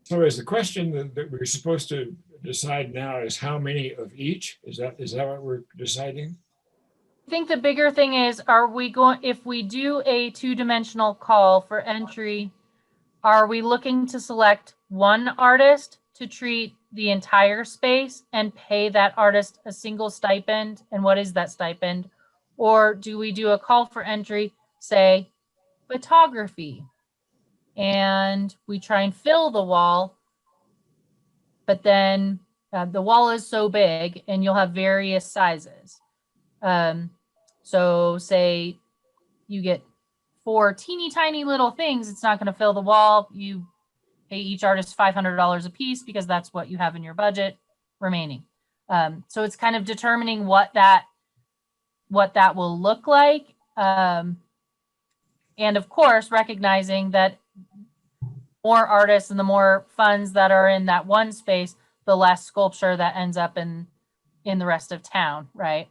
So is the question that we're supposed to decide now is how many of each? Is that what we're deciding? I think the bigger thing is, are we going, if we do a two-dimensional call for entry, are we looking to select one artist to treat the entire space and pay that artist a single stipend? And what is that stipend? Or do we do a call for entry, say photography, and we try and fill the wall, but then the wall is so big and you'll have various sizes. So say you get 4 teeny tiny little things, it's not going to fill the wall. You pay each artist $500 a piece because that's what you have in your budget remaining. So it's kind of determining what that will look like. And of course, recognizing that more artists and the more funds that are in that one space, the less sculpture that ends up in the rest of town, right?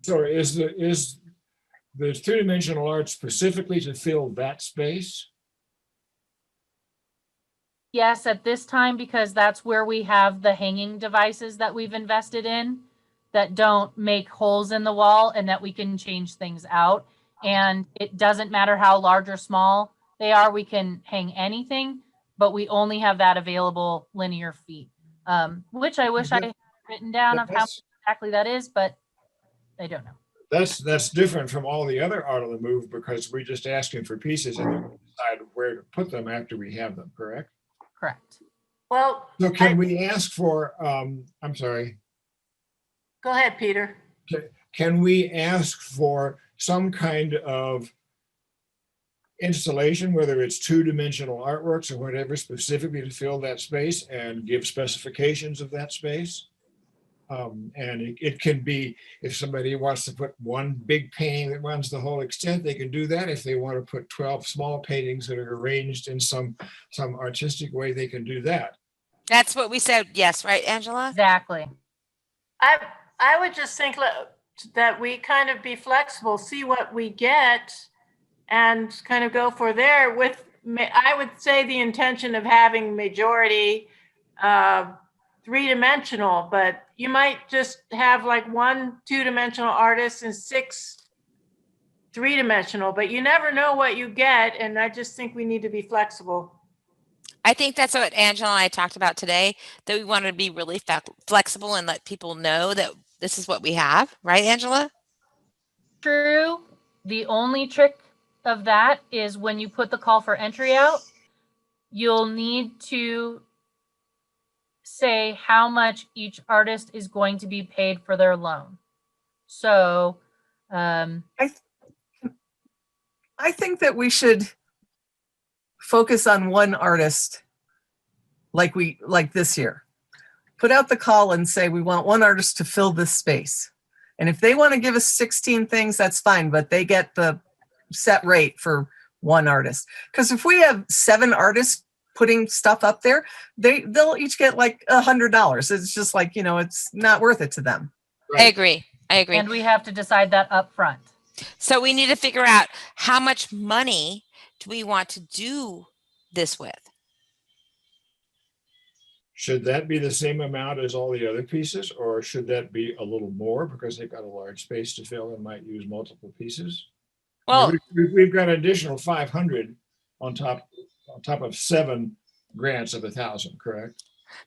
So is the two-dimensional art specifically to fill that space? Yes, at this time, because that's where we have the hanging devices that we've invested in that don't make holes in the wall and that we can change things out. And it doesn't matter how large or small they are, we can hang anything, but we only have that available linear feet, which I wish I had written down of how exactly that is, but I don't know. That's different from all the other Art on the Move because we're just asking for pieces and then we decide where to put them after we have them, correct? Correct. Well, so can we ask for, I'm sorry. Go ahead, Peter. Can we ask for some kind of installation, whether it's two-dimensional artworks or whatever, specifically to fill that space and give specifications of that space? And it can be, if somebody wants to put one big painting that runs the whole extent, they can do that. If they want to put 12 small paintings that are arranged in some artistic way, they can do that. That's what we said. Yes, right, Angela? Exactly. I would just think that we kind of be flexible, see what we get, and kind of go for there with, I would say, the intention of having majority three-dimensional, but you might just have like 1 two-dimensional artist and 6 three-dimensional, but you never know what you get. And I just think we need to be flexible. I think that's what Angela and I talked about today, that we want to be really flexible and let people know that this is what we have. Right, Angela? True. The only trick of that is when you put the call for entry out, you'll need to say how much each artist is going to be paid for their loan. So I think that we should focus on one artist like this year. Put out the call and say we want one artist to fill this space. And if they want to give us 16 things, that's fine, but they get the set rate for one artist. Because if we have 7 artists putting stuff up there, they'll each get like $100. It's just like, it's not worth it to them. Right. I agree. And we have to decide that up front. So we need to figure out how much money do we want to do this with? should that be the same amount as all the other pieces, or should that be a little more because they've got a large space to fill and might use multiple pieces? Well, we've got an additional 500 on top of 7 grants of 1,000, correct?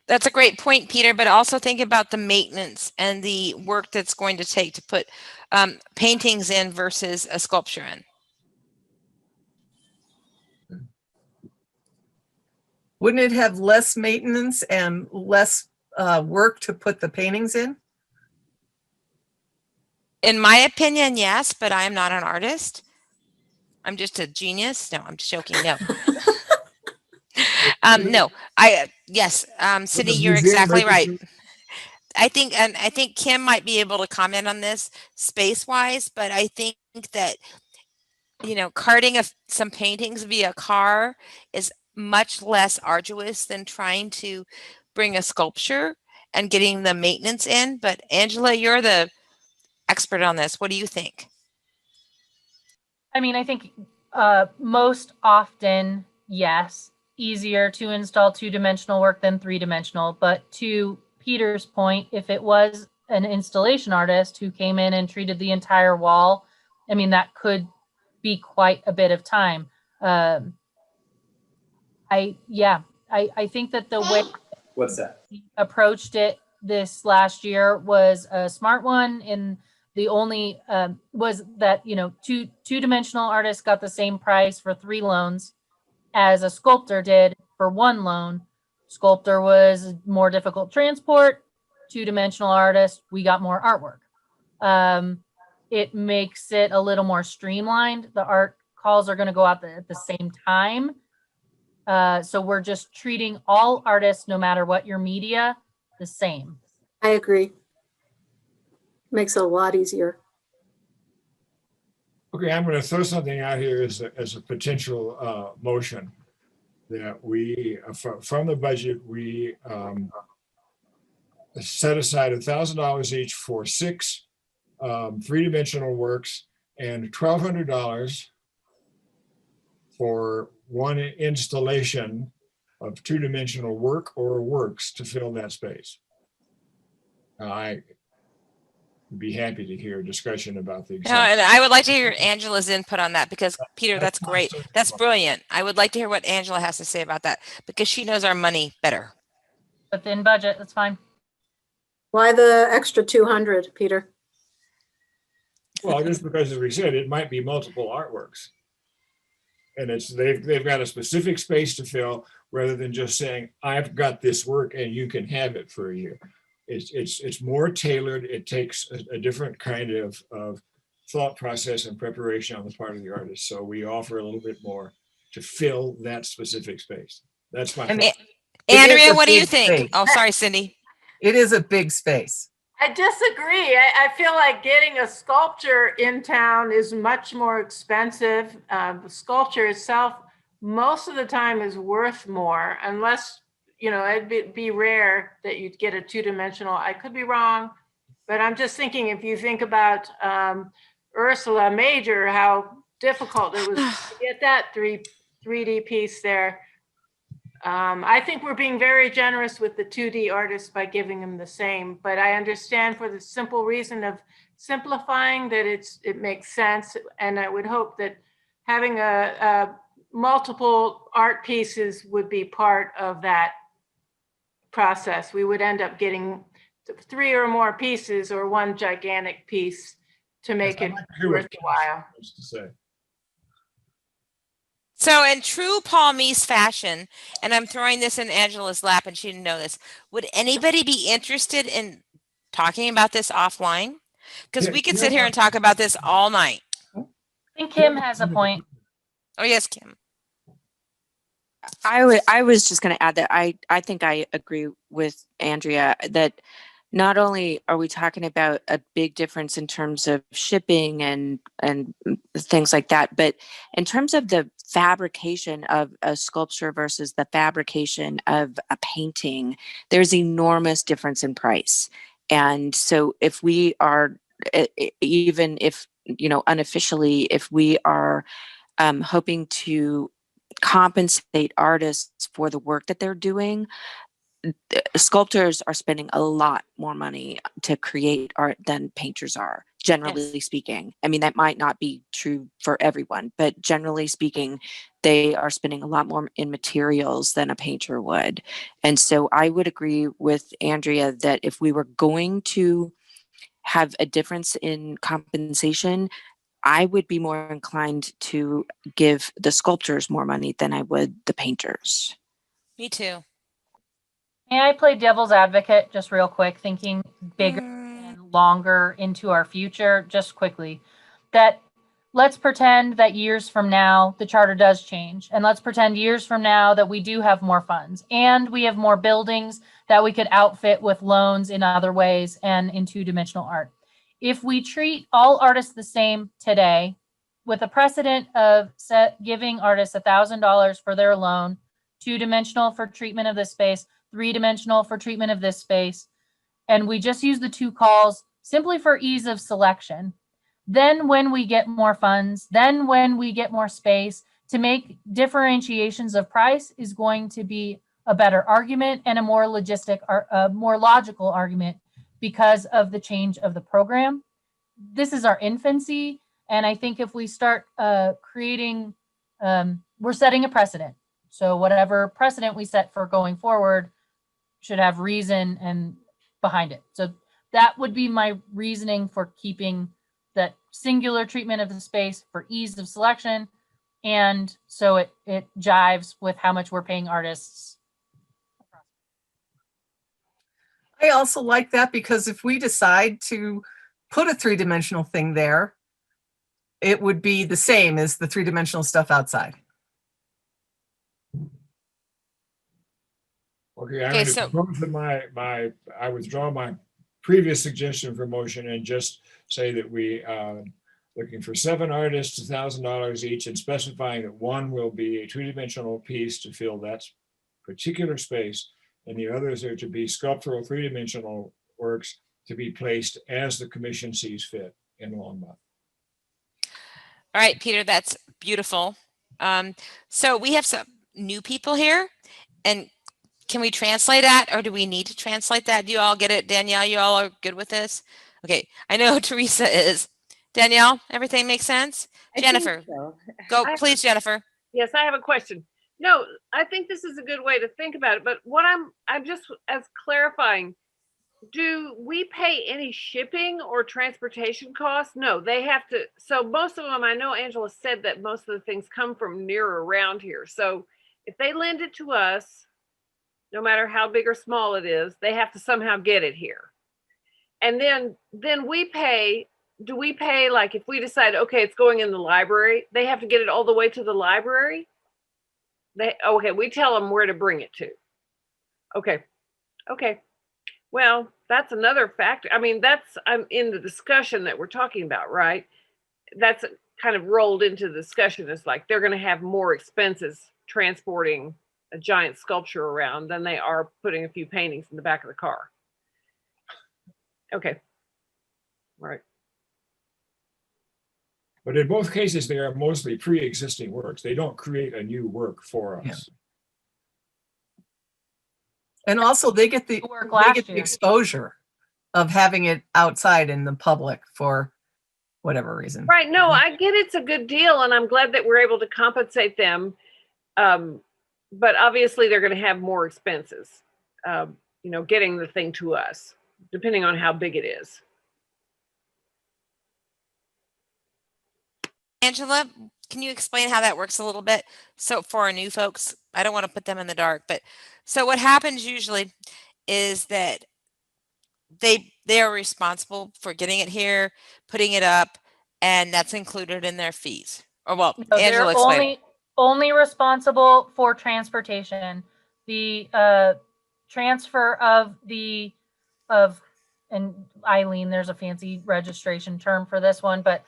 that's a great point, Peter, but also think about the maintenance and the work that's going to take to put paintings in versus a sculpture in. Wouldn't it have less maintenance and less work to put the paintings in? In my opinion, yes, but I am not an artist. I'm just a genius. No, I'm just joking. No. No, yes, Cindy, you're exactly right. I think Kim might be able to comment on this space-wise, but I think that, carting some paintings via car is much less arduous than trying to bring a sculpture and getting the maintenance in. But Angela, you're the expert on this. What do you think? I mean, I think most often, yes, easier to install 2-dimensional work than 3-dimensional. But to Peter's point, if it was an installation artist who came in and treated the entire wall, I mean, that could be quite a bit of time. I think that the way What's that? approached it this last year was a smart one. And the only was that, two-dimensional artists got the same price for 3 loans as a sculptor did for 1 loan. Sculptor was more difficult transport. 2-dimensional artist, we got more artwork. It makes it a little more streamlined. The art calls are going to go out at the same time. So we're just treating all artists, no matter what your media, the same. I agree. Makes it a lot easier. Okay, I'm going to throw something out here as a potential motion that we, from the budget, we set aside $1,000 each for 6 3-dimensional works and $1,200 for 1 installation of 2-dimensional work or works to fill that space. I would be happy to hear a discussion about the exact. And I would like to hear Angela's input on that because, Peter, that's great. That's brilliant. I would like to hear what Angela has to say about that because she knows our money better. Within budget, that's fine. Why the extra 200, Peter? Well, just because, as we said, it might be multiple artworks. And they've got a specific space to fill rather than just saying, I've got this work and you can have it for a year. It's more tailored. It takes a different kind of thought process and preparation on the part of the artist. So we offer a little bit more to fill that specific space. That's my point. Andrea, what do you think? Space. Oh, sorry, Cindy. It is a big space. I disagree. I feel like getting a sculpture in town is much more expensive. The sculpture itself, most of the time, is worth more, unless, it'd be rare that you'd get a 2-dimensional. I could be wrong, but I'm just thinking if you think about Ursula Major, how difficult it was to get that 3D piece there. I think we're being very generous with the 2D artists by giving them the same, but I understand for the simple reason of simplifying that it makes sense. And I would hope that having a multiple art pieces would be part of that process. We would end up getting 3 or more pieces or 1 gigantic piece to make it worthwhile. So in true Paul Meese fashion, and I'm throwing this in Angela's lap and she didn't know this, would anybody be interested in talking about this offline? Because we could sit here and talk about this all night. I think Kim has a point. Oh, yes, Kim. I was just going to add that I think I agree with Andrea that not only are we talking about a big difference in terms of shipping and things like that, but in terms of the fabrication of a sculpture versus the fabrication of a painting, there's enormous difference in price. And so if we are, even if, unofficially, if we are hoping to compensate artists for the work that they're doing, sculptors are spending a lot more money to create art than painters are, generally speaking. I mean, that might not be true for everyone, but generally speaking, they are spending a lot more in materials than a painter would. And so I would agree with Andrea that if we were going to have a difference in compensation, I would be more inclined to give the sculptors more money than I would the painters. Me too. May I play devil's advocate just real quick, thinking bigger and longer into our future, just quickly, that let's pretend that years from now, the charter does change. And let's pretend years from now that we do have more funds and we have more buildings that we could outfit with loans in other ways and in two-dimensional art. If we treat all artists the same today, with a precedent of giving artists $1,000 for their loan, two-dimensional for treatment of this space, three-dimensional for treatment of this space, and we just use the two calls simply for ease of selection, then when we get more funds, then when we get more space, to make differentiations of price is going to be a better argument and a more more logical argument because of the change of the program. This is our infancy, and I think if we start creating, we're setting a precedent. So whatever precedent we set for going forward should have reason and behind it. So that would be my reasoning for keeping that singular treatment of the space for ease of selection. And so it jives with how much we're paying artists. I also like that because if we decide to put a three-dimensional thing there, it would be the same as the three-dimensional stuff outside. Okay, I'm going to propose that I withdraw my previous suggestion for motion and just say that we are looking for 7 artists, $1,000 each, and specifying that one will be a two-dimensional piece to fill that particular space, and the others are to be sculptural three-dimensional works to be placed as the commission sees fit in Longmont. All right, Peter, that's beautiful. So we have some new people here, and can we translate that, or do we need to translate that? Do you all get it? Danielle, you all are good with this? Okay, I know Teresa is. Danielle, everything makes sense? Jennifer, go, please, Jennifer. Yes, I have a question. No, I think this is a good way to think about it, but what I'm just as clarifying, do we pay any shipping or transportation costs? No, they have to. So most of them, I know Angela said that most of the things come from near or around here. So if they lend it to us, no matter how big or small it is, they have to somehow get it here. And then we pay, do we pay, like if we decide, okay, it's going in the library, they have to get it all the way to the library? Okay, we tell them where to bring it to. Okay. Well, that's another factor. I mean, I'm in the discussion that we're talking about, right? That's kind of rolled into the discussion. It's like they're going to have more expenses transporting a giant sculpture around than they are putting a few paintings in the back of the car. Okay. All right. But in both cases, they are mostly pre-existing works. They don't create a new work for us. Yeah. And also they get the exposure of having it outside in the public for whatever reason. Right. No, I get it's a good deal, and I'm glad that we're able to compensate them. But obviously they're going to have more expenses, getting the thing to us, depending on how big it is. Angela, can you explain how that works a little bit? So for our new folks, I don't want to put them in the dark, but so what happens usually is that they are responsible for getting it here, putting it up, and that's included in their fees. Or well, No, Angela, they're explain. only responsible for transportation. The transfer of and Eileen, there's a fancy registration term for this one, but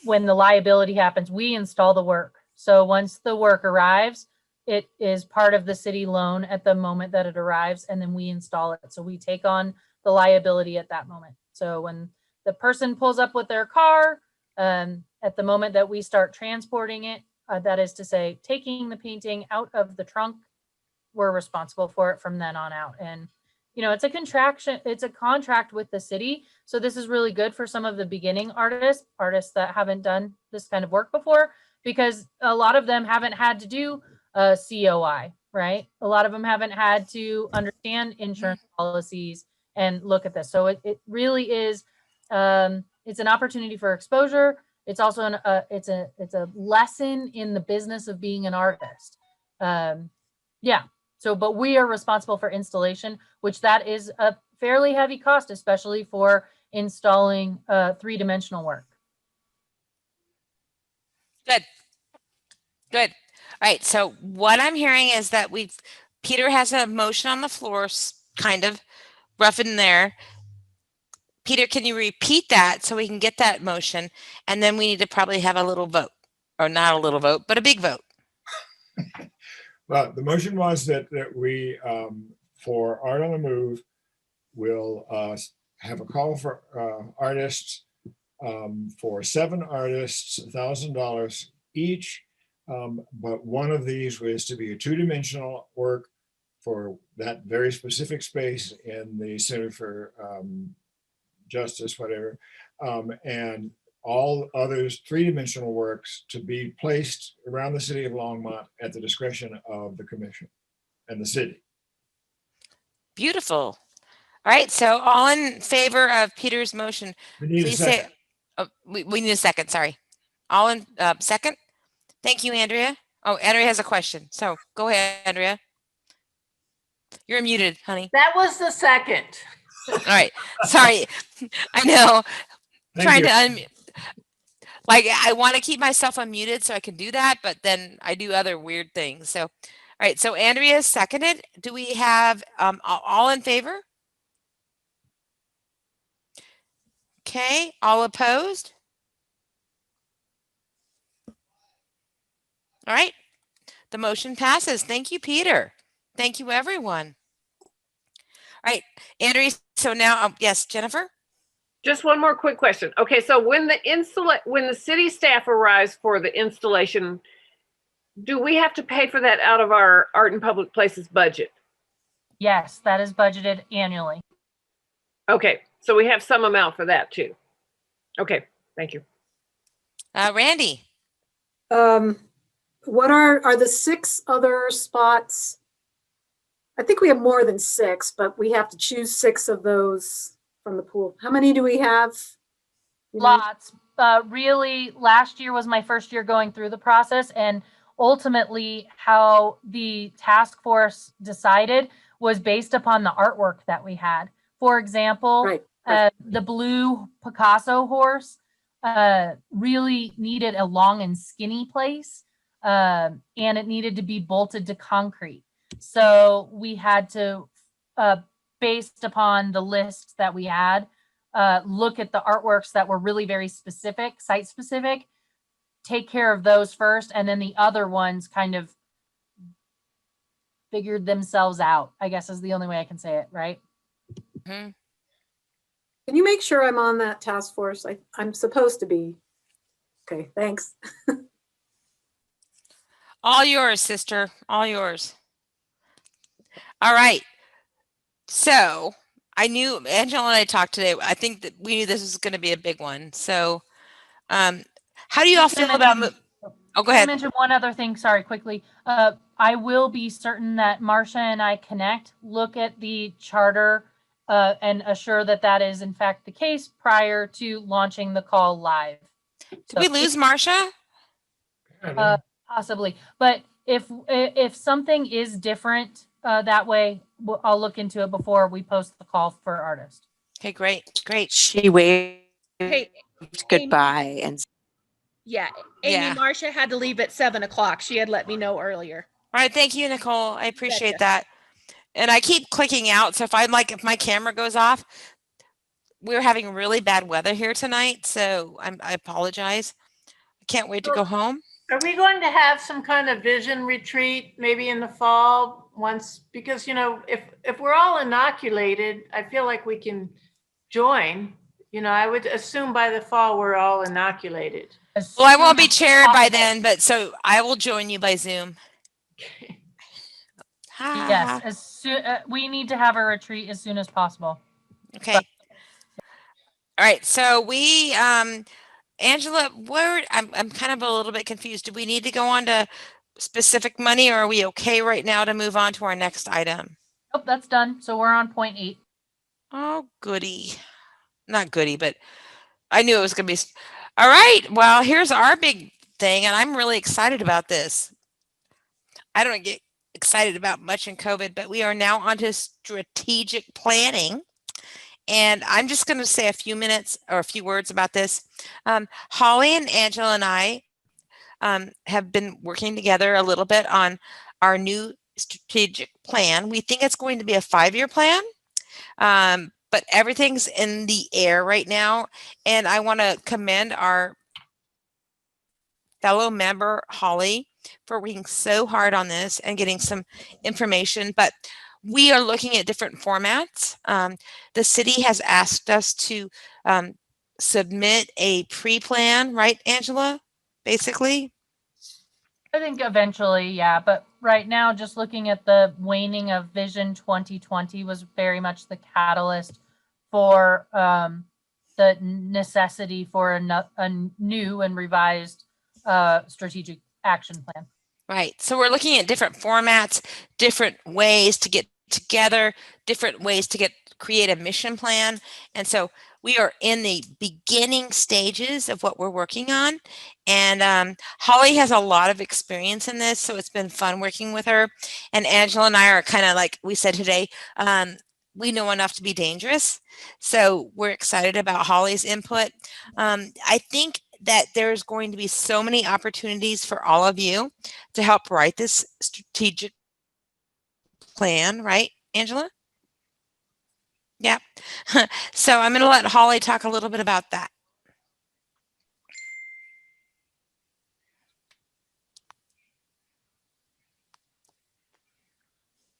when the liability happens, we install the work. So once the work arrives, it is part of the city loan at the moment that it arrives, and then we install it. So we take on the liability at that moment. So when the person pulls up with their car, at the moment that we start transporting it, that is to say, taking the painting out of the trunk we're responsible for it from then on out. And, you know, it's a contract with the city. So this is really good for some of the beginning artists that haven't done this kind of work before, because a lot of them haven't had to do a COI, right? A lot of them haven't had to understand insurance policies and look at this. So it really is, it's an opportunity for exposure. It's also it's a lesson in the business of being an artist. Yeah. So, but we are responsible for installation, which that is a fairly heavy cost, especially for installing three-dimensional work. Good. Good. All right. So what I'm hearing is that Peter has a motion on the floor, kind of rough in there. Peter, can you repeat that so we can get that motion? And then we need to probably have a little vote, or not a little vote, but a big vote. Well, the motion was that we, for Art on the Move, will have a call for artists, for 7 artists, $1,000 each. But one of these was to be a 2-dimensional work for that very specific space in the Center for Justice, whatever, and all others 3-dimensional works to be placed around the city of Longmont at the discretion of the commission and the city. Beautiful. All right. So all in favor of Peter's motion, please say, we need a second. Sorry. All in second. Thank you, Andrea. Oh, Andrea has a question. So go ahead, Andrea. You're muted, honey. That was the second. All right. Sorry. I know. Trying to unmute. Like, I want to keep myself unmuted so I can do that, but then I do other weird things. So, all right. So Andrea seconded. Do we have all in favor? Okay. All opposed? All right. The motion passes. Thank you, Peter. Thank you, everyone. All right, Andrea. So now, yes, Jennifer. Just one more quick question. Okay, so when the city staff arrives for the installation, do we have to pay for that out of our Art and Public Places budget? Yes, that is budgeted annually. Okay, so we have some amount for that too. Okay, thank you. Randy. What are the 6 other spots? I think we have more than 6, but we have to choose 6 of those from the pool. How many do we have? Lots. Really, last year was my first year going through the process, and ultimately how the task force decided was based upon the artwork that we had. For example, the blue Picasso horse really needed a long and skinny place, and it needed to be bolted to concrete. So we had to, based upon the list that we had, look at the artworks that were really very specific, site specific, take care of those first, and then the other ones kind of figured themselves out, I guess is the only way I can say it, right? Mm-hmm. Can you make sure I'm on that task force? I'm supposed to be. Okay, thanks. All yours, sister. All yours. All right. So I knew Angela and I talked today. I think that we knew this was going to be a big one. So how do you all feel about? Oh, go ahead. I mentioned one other thing. Sorry, quickly. I will be certain that Marcia and I connect, look at the charter, and assure that that is in fact the case prior to launching the call live. Did we lose Marcia? Possibly, but if something is different that way, I'll look into it before we post the call for artists. Okay, great. She waved Hey, goodbye and Amy, Marcia had to leave at 7 o'clock. She had let me know earlier. All right, thank you, Nicole. I appreciate that. And I keep clicking out, so if my camera goes off, we're having really bad weather here tonight, so I apologize. I can't wait to go home. Are we going to have some kind of vision retreat maybe in the fall once? Because, you know, if we're all inoculated, I feel like we can join. You know, I would assume by the fall we're all inoculated. Well, I won't be chaired by then, but so I will join you by Zoom. Yes, as soon, we need to have a retreat as soon as possible. Okay. All right. So we, Angela, I'm kind of a little bit confused. Do we need to go on to specific money, or are we okay right now to move on to our next item? Oh, that's done. So we're on point 8. Oh, goody. Not goody, but I knew it was going to be. All right. Well, here's our big thing, and I'm really excited about this. I don't get excited about much in COVID, but we are now onto strategic planning. And I'm just going to say a few minutes or a few words about this. Holly and Angela and I have been working together a little bit on our new strategic plan. We think it's going to be a 5-year plan, but everything's in the air right now. And I want to commend our fellow member, Holly, for working so hard on this and getting some information. But we are looking at different formats. The city has asked us to submit a pre-plan, right, Angela, basically? I think eventually, yeah, but right now, just looking at the waning of Vision 2020 was very much the catalyst for the necessity for a new and revised strategic action plan. Right. So we're looking at different formats, different ways to get together, different ways to create a mission plan. And so we are in the beginning stages of what we're working on. And Holly has a lot of experience in this, so it's been fun working with her. And Angela and I are kind of like we said today, we know enough to be dangerous. So we're excited about Holly's input. I think that there's going to be so many opportunities for all of you to help write this strategic plan, right, Angela? Yeah. So I'm going to let Holly talk a little bit about that.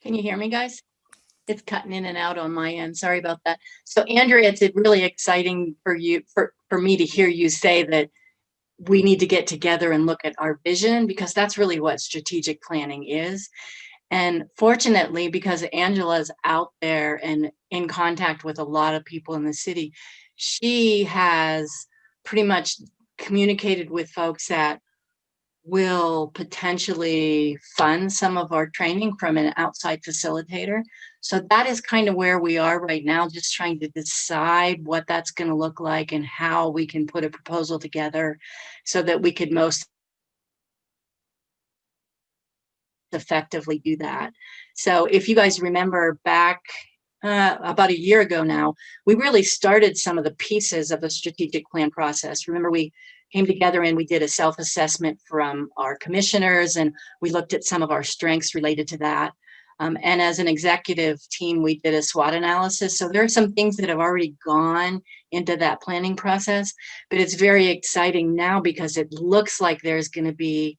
Can you hear me, guys? It's cutting in and out on my end. Sorry about that. So Andrea, it's really exciting for you, for me to hear you say that we need to get together and look at our vision, because that's really what strategic planning is. And fortunately, because Angela's out there and in contact with a lot of people in the city, she has pretty much communicated with folks that will potentially fund some of our training from an outside facilitator. So that is kind of where we are right now, just trying to decide what that's going to look like and how we can put a proposal together so that we could most effectively do that. So if you guys remember back about a year ago now, we really started some of the pieces of the strategic plan process. Remember, we came together and we did a self-assessment from our commissioners, and we looked at some of our strengths related to that. And as an executive team, we did a SWOT analysis. So there are some things that have already gone into that planning process, but it's very exciting now because it looks like there's going to be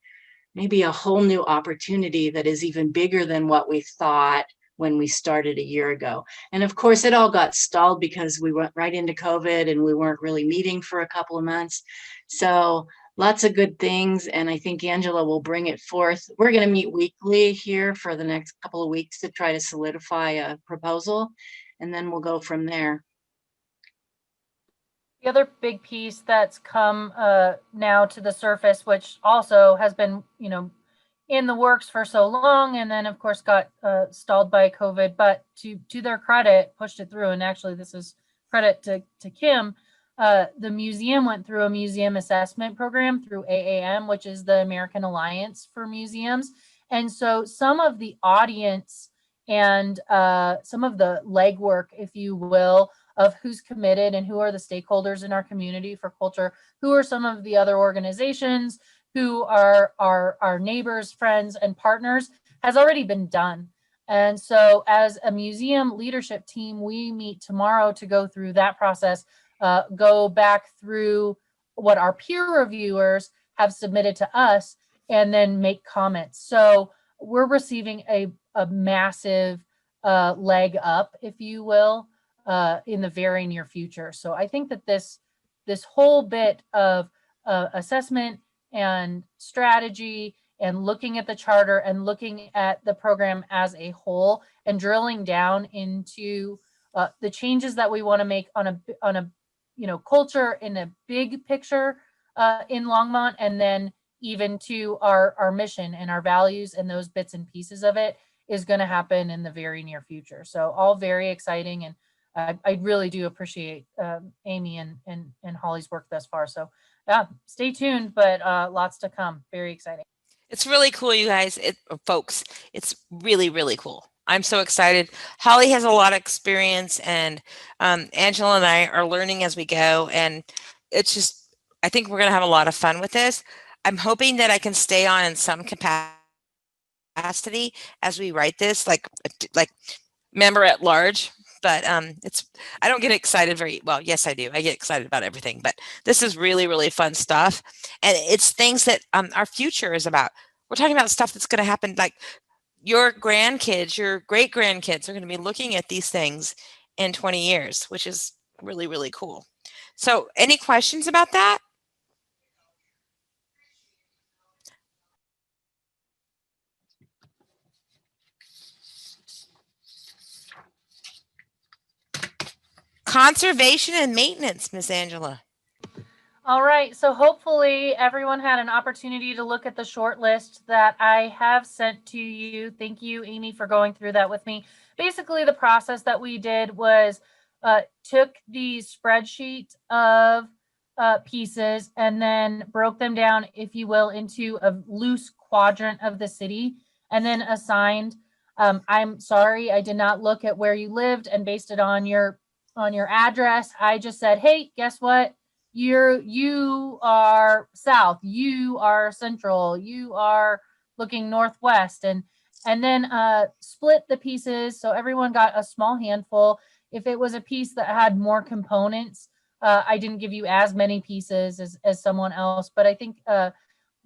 maybe a whole new opportunity that is even bigger than what we thought when we started a year ago. And of course, it all got stalled because we went right into COVID and we weren't really meeting for a couple of months. So lots of good things. And I think Angela will bring it forth. We're going to meet weekly here for the next couple of weeks to try to solidify a proposal, and then we'll go from there. The other big piece that's come now to the surface, which also has been, in the works for so long, and then of course got stalled by COVID, but to their credit, pushed it through. And actually, this is credit to Kim. The museum went through a museum assessment program through AAM, which is the American Alliance for Museums. And so some of the audience and some of the legwork, if you will, of who's committed and who are the stakeholders in our community for culture, who are some of the other organizations, who are our neighbors, friends, and partners, has already been done. And so as a museum leadership team, we meet tomorrow to go through that process, go back through what our peer reviewers have submitted to us, and then make comments. So we're receiving a massive leg up, if you will, in the very near future. So I think that this whole bit of assessment and strategy and looking at the charter and looking at the program as a whole and drilling down into the changes that we want to make on a culture in a big picture in Longmont, and then even to our mission and our values, and those bits and pieces of it is going to happen in the very near future. So all very exciting, and I really do appreciate Amy and Holly's work thus far. So yeah, stay tuned, but lots to come. Very exciting. It's really cool, you guys, folks. It's really, really cool. I'm so excited. Holly has a lot of experience, and Angela and I are learning as we go. And it's just, I think we're going to have a lot of fun with this. I'm hoping that I can stay on in some capacity as we write this, like member at large. But I don't get excited very well. Yes, I do. I get excited about everything, but this is really, really fun stuff. And it's things that our future is about. We're talking about stuff that's going to happen, like your grandkids, your great grandkids are going to be looking at these things in 20 years, which is really, really cool. So any questions about that? Conservation and maintenance, Miss Angela. All right, so hopefully everyone had an opportunity to look at the short list that I have sent to you. Thank you, Amy, for going through that with me. Basically, the process that we did was took the spreadsheet of pieces and then broke them down, if you will, into a loose quadrant of the city, and then assigned. I'm sorry, I did not look at where you lived and based it on your address. I just said, hey, guess what? You are south, you are central, you are looking northwest, and then split the pieces so everyone got a small handful. If it was a piece that had more components, I didn't give you as many pieces as someone else, but I think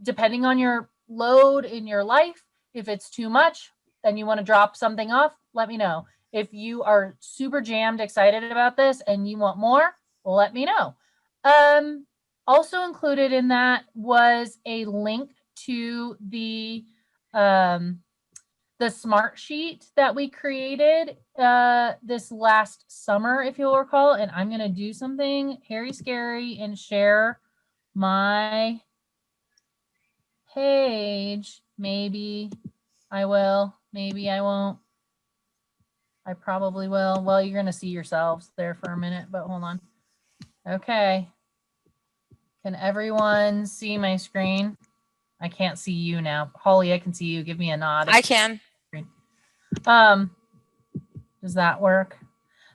depending on your load in your life, if it's too much and you want to drop something off, let me know. If you are super jammed excited about this and you want more, let me know. Also included in that was a link to the smart sheet that we created this last summer, if you'll recall. And I'm going to do something hairy scary and share my page. Maybe I will, maybe I won't. I probably will. Well, you're going to see yourselves there for a minute, but hold on. Okay. Can everyone see my screen? I can't see you now. Holly, I can see you. Give me a nod. I can. Does that work?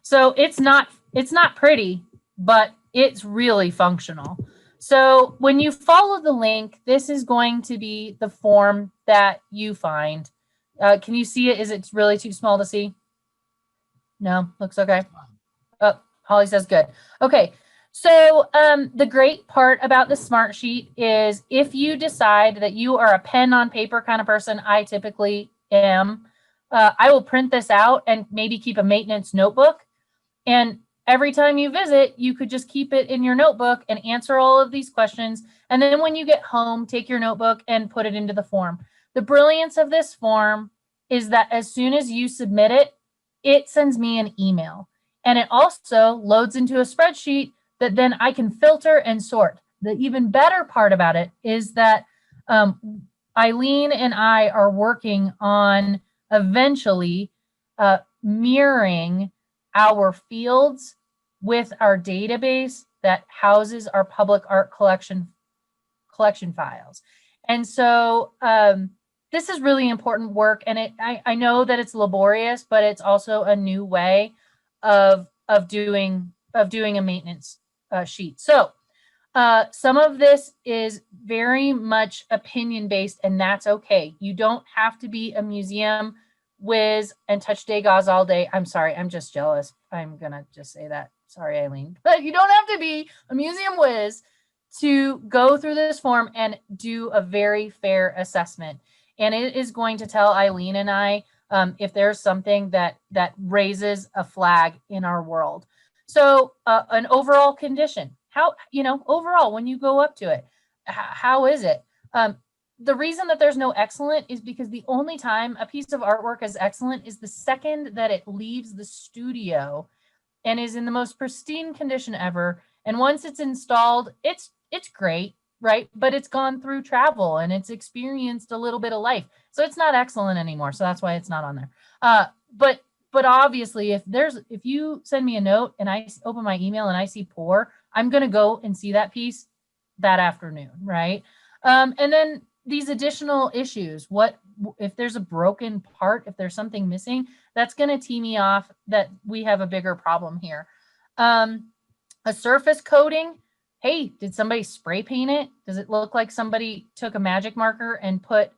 So it's not pretty, but it's really functional. So when you follow the link, this is going to be the form that you find. Can you see it? Is it really too small to see? No, looks okay. Oh, Holly says good. Okay. So the great part about the smart sheet is if you decide that you are a pen on paper kind of person, I typically am, I will print this out and maybe keep a maintenance notebook. And every time you visit, you could just keep it in your notebook and answer all of these questions. And then when you get home, take your notebook and put it into the form. The brilliance of this form is that as soon as you submit it, it sends me an email. And it also loads into a spreadsheet that then I can filter and sort. The even better part about it is that Eileen and I are working on eventually mirroring our fields with our database that houses our public art collection files. And so this is really important work, and I know that it's laborious, but it's also a new way of doing a maintenance sheet. So some of this is very much opinion based, and that's okay. You don't have to be a museum whiz and touch Degas all day. I'm sorry, I'm just jealous. I'm gonna just say that. Sorry, Eileen. But you don't have to be a museum whiz to go through this form and do a very fair assessment. And it is going to tell Eileen and I if there's something that raises a flag in our world. So an overall condition, how, overall, when you go up to it, how is it? the reason that there's no excellent is because the only time a piece of artwork is excellent is the second that it leaves the studio and is in the most pristine condition ever. And once it's installed, it's great, right? But it's gone through travel and it's experienced a little bit of life. So it's not excellent anymore. So that's why it's not on there. But obviously if you send me a note and I open my email and I see poor, I'm going to go and see that piece that afternoon, right? And then these additional issues, what if there's a broken part, if there's something missing, that's going to tee me off that we have a bigger problem here. A surface coating, hey, did somebody spray paint it? Does it look like somebody took a magic marker and put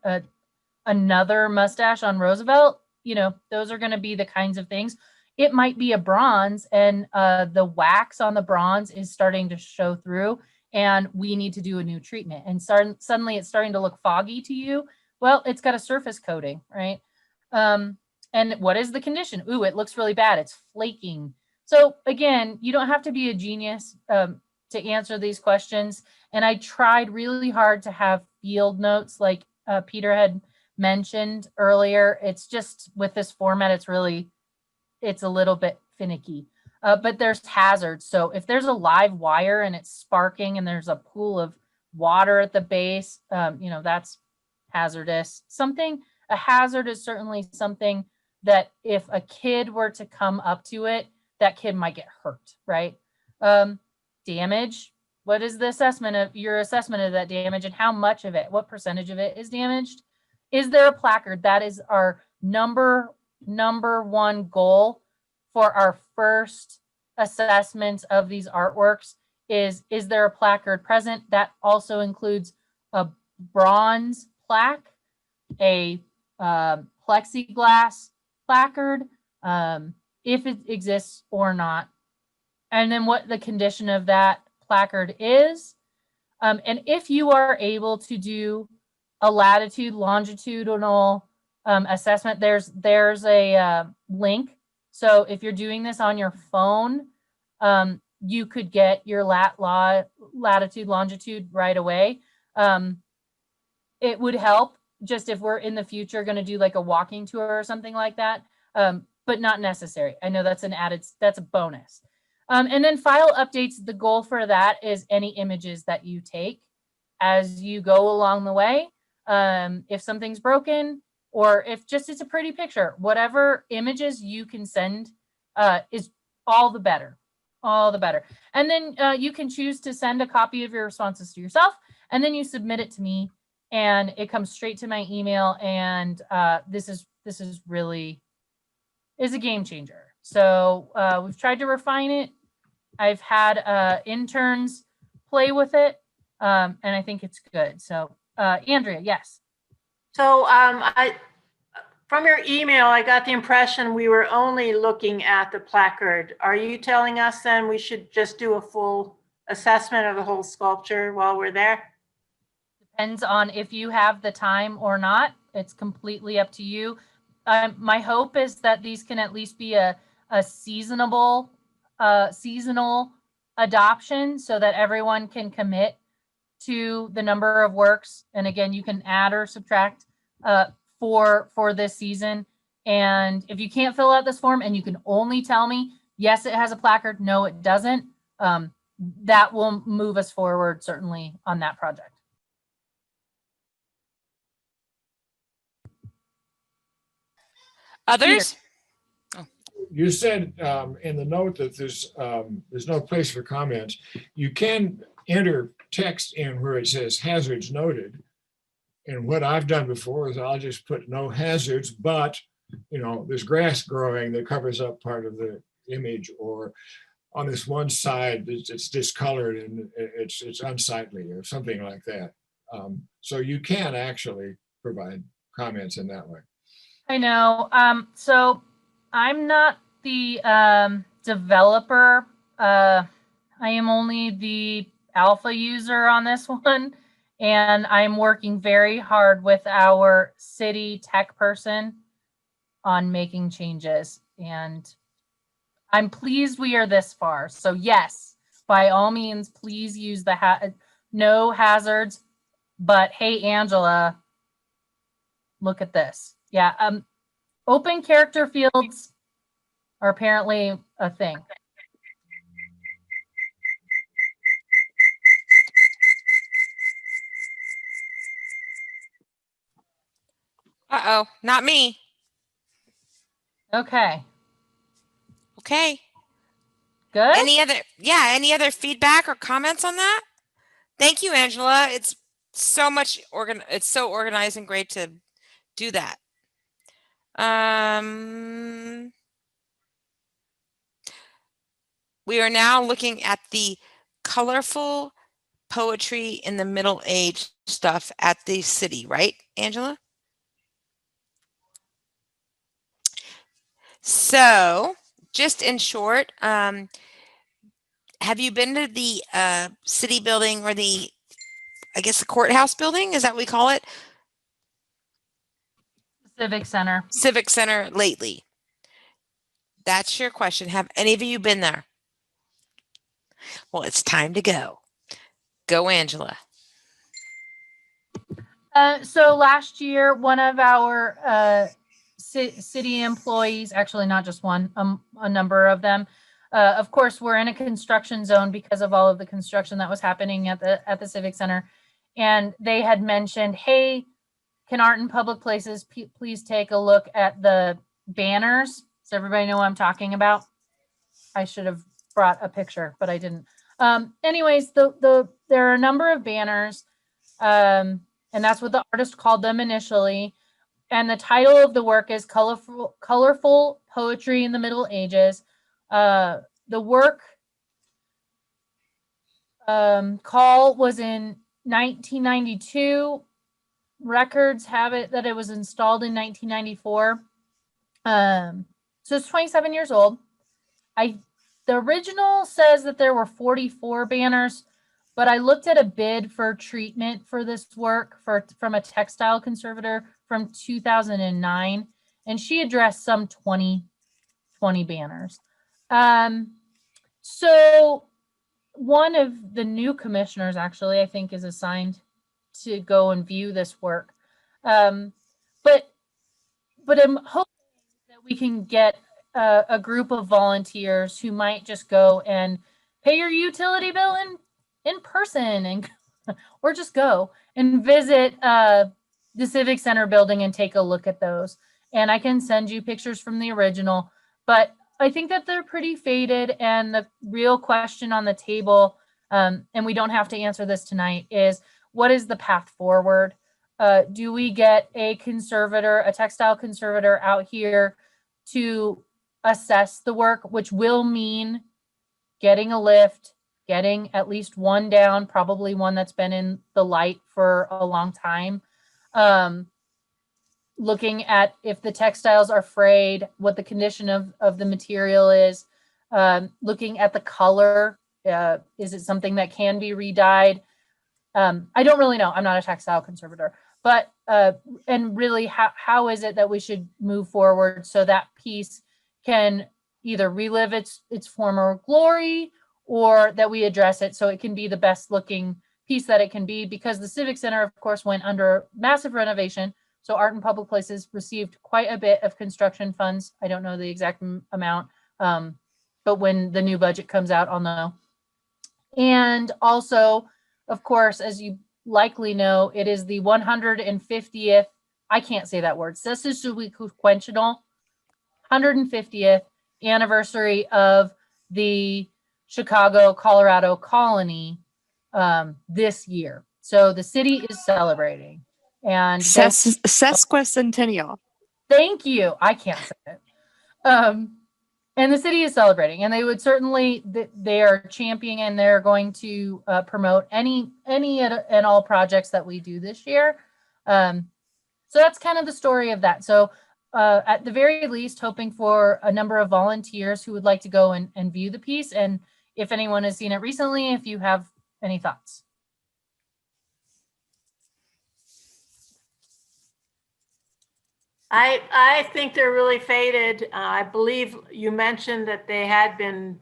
another mustache on Roosevelt? You know, those are going to be the kinds of things. It might be a bronze and the wax on the bronze is starting to show through and we need to do a new treatment. And suddenly it's starting to look foggy to you. Well, it's got a surface coating, right? And what is the condition? Ooh, it looks really bad. It's flaking. So again, you don't have to be a genius to answer these questions. And I tried really hard to have field notes like Peter had mentioned earlier. It's just with this format, it's a little bit finicky. But there's hazards. So if there's a live wire and it's sparking and there's a pool of water at the base, you know, that's hazardous. A hazard is certainly something that if a kid were to come up to it, that kid might get hurt, right? Damage. What is the assessment of your assessment of that damage and how much of it, what percentage of it is damaged? Is there a placard? That is our number one goal for our first assessments of these artworks is there a placard present? That also includes a bronze plaque, a plexiglass placard, if it exists or not, and then what the condition of that placard is. And if you are able to do a latitude, longitudinal assessment, there's a link. So if you're doing this on your phone, you could get your latitude, longitude right away. It would help just if we're in the future going to do like a walking tour or something like that, but not necessary. I know that's that's a bonus. And then file updates, the goal for that is any images that you take as you go along the way. If something's broken, or if just it's a pretty picture, whatever images you can send is all the better, And then you can choose to send a copy of your responses to yourself, and then you submit it to me, and it comes straight to my email. And this is really a game changer. So we've tried to refine it. I've had interns play with it, and I think it's good. So Andrea, yes. So from your email, I got the impression we were only looking at the placard. Are you telling us then we should just do a full assessment of the whole sculpture while we're there? Depends on if you have the time or not. It's completely up to you. My hope is that these can at least be a seasonal adoption so that everyone can commit to the number of works. And again, you can add or subtract for this season. And if you can't fill out this form and you can only tell me, yes, it has a placard, no, it doesn't, that will move us forward certainly on that project. Others? You said in the note that there's no place for comments. You can enter text in where it says hazards noted. And what I've done before is I'll just put no hazards, but there's grass growing that covers up part of the image, or on this one side it's discolored and it's unsightly or something like that. So you can actually provide comments in that way. I know. So I'm not the developer. I am only the alpha user on this one, and I'm working very hard with our city tech person on making changes. And I'm pleased we are this far. So yes, by all means, please use the no hazards, but hey, Angela, look at this. Yeah. Open character fields are apparently a thing. Uh-oh, not me. Okay. Okay. Good. Any other feedback or comments on that? Thank you, Angela. It's so much it's so organized and great to do that. We are now looking at the colorful poetry in the Middle Age stuff at the city, right, Angela? So, just in short, have you been to the city building, or I guess the courthouse building? Is that what we call it? Civic Center. Civic Center lately? That's your question. Have any of you been there? Well, it's time to go. Go, Angela. So last year, one of our city employees, actually not just one, a number of them, of course, we're in a construction zone because of all of the construction that was happening at the Civic Center. And they had mentioned, hey, can Art in Public Places please take a look at the banners? Does everybody know what I'm talking about? I should have brought a picture, but I didn't. Anyways, there are a number of banners, and that's what the artist called them initially. And the title of the work is Colorful Poetry in the Middle Ages. The work call was in 1992. Records have it that it was installed in 1994. So it's 27 years old. The original says that there were 44 banners, but I looked at a bid for treatment for this work from a textile conservator from 2009, and she addressed some 20 banners. So one of the new commissioners, actually, I think, is assigned to go and view this work. But I'm hoping that we can get a group of volunteers who might just go and pay your utility bill in person, and or just go and visit the Civic Center building and take a look at those. And I can send you pictures from the original, but I think that they're pretty faded. And the real question on the table, and we don't have to answer this tonight, is what is the path forward? Do we get a textile conservator out here to assess the work, which will mean getting a lift, getting at least one down, probably one that's been in the light for a long time. Looking at if the textiles are frayed, what the condition of the material is, looking at the color. Is it something that can be re-dyed? I don't really know. I'm not a textile conservator, but and really, how is it that we should move forward so that piece can either relive its former glory, or that we address it so it can be the best looking piece that it can be? Because the Civic Center, of course, went under massive renovation. So Art in Public Places received quite a bit of construction funds. I don't know the exact amount, but when the new budget comes out, I'll know. And also, of course, as you likely know, it is the 150th, I can't say that word, sequential 150th anniversary of the Chicago, Colorado colony this year. So the city is celebrating. And Sesquicentennial. Thank you. I can't say it. And the city is celebrating, and they would certainly, they are championing, and they're going to promote any and all projects that we do this year. So that's kind of the story of that. So at the very least, hoping for a number of volunteers who would like to go and view the piece. And if anyone has seen it recently, if you have any thoughts. I think they're really faded. I believe you mentioned that they had been,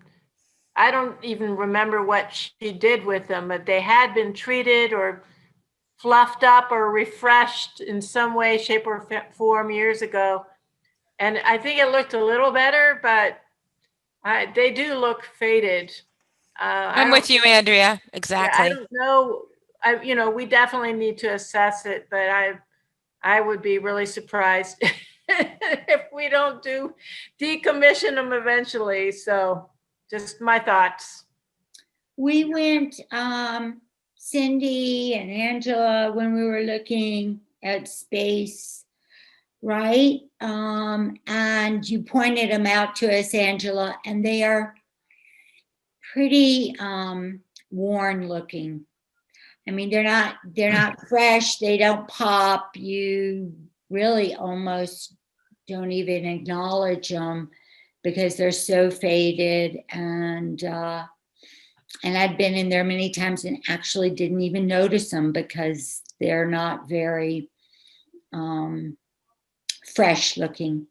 I don't even remember what she did with them, but they had been treated or fluffed up or refreshed in some way, shape, or form years ago. And I think it looked a little better, but they do look faded. I'm with you, Andrea. Exactly. I don't know. We definitely need to assess it, but I would be really surprised if we don't decommission them eventually. So just my thoughts. We went, Cindy and Angela, when we were looking at space, right? And you pointed them out to us, Angela, and they are pretty worn looking. I mean, they're not fresh. They don't pop. You really almost don't even acknowledge them because they're so faded. And I've been in there many times and actually didn't even notice them because they're not very fresh looking.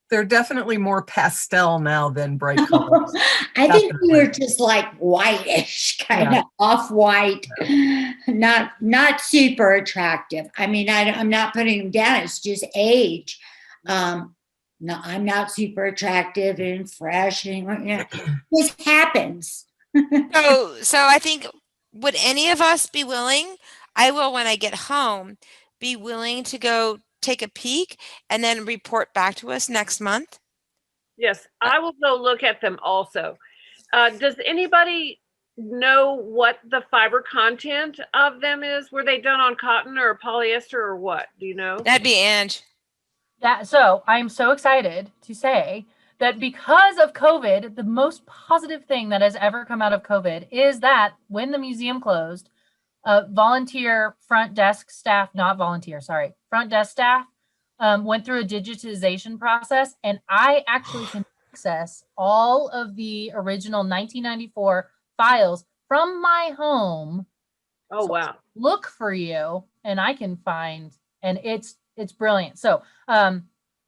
They're definitely more pastel now than bright colors. I think we were just like whitish, kind of off-white, not super attractive. I mean, I'm not putting them down. It's just age. No, I'm not super attractive and fresh. And, this happens. So I think, would any of us be willing? I will, when I get home, be willing to go take a peek and then report back to us next month. Yes, I will go look at them also. Does anybody know what the fiber content of them is? Were they done on cotton or polyester or what? Do you know? That'd be Ange. So I'm so excited to say that because of COVID, the most positive thing that has ever come out of COVID is that when the museum closed, volunteer front desk staff, front desk staff went through a digitization process, and I actually can access all of the original 1994 files from my home. Oh, wow. Look for you, and I can find, and it's brilliant. So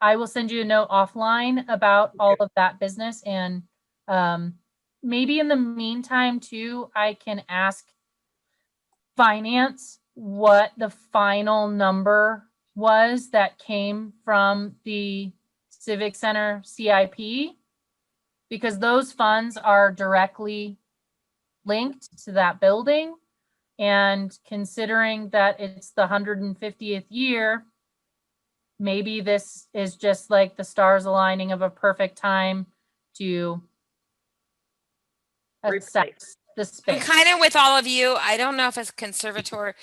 I will send you a note offline about all of that business, and maybe in the meantime too, I can ask finance what the final number was that came from the Civic Center CIP, because those funds are directly linked to that building. And considering that it's the 150th year, maybe this is just like the stars aligning of a perfect time to assess the I'm space. kind of with all of you. I don't know if as conservator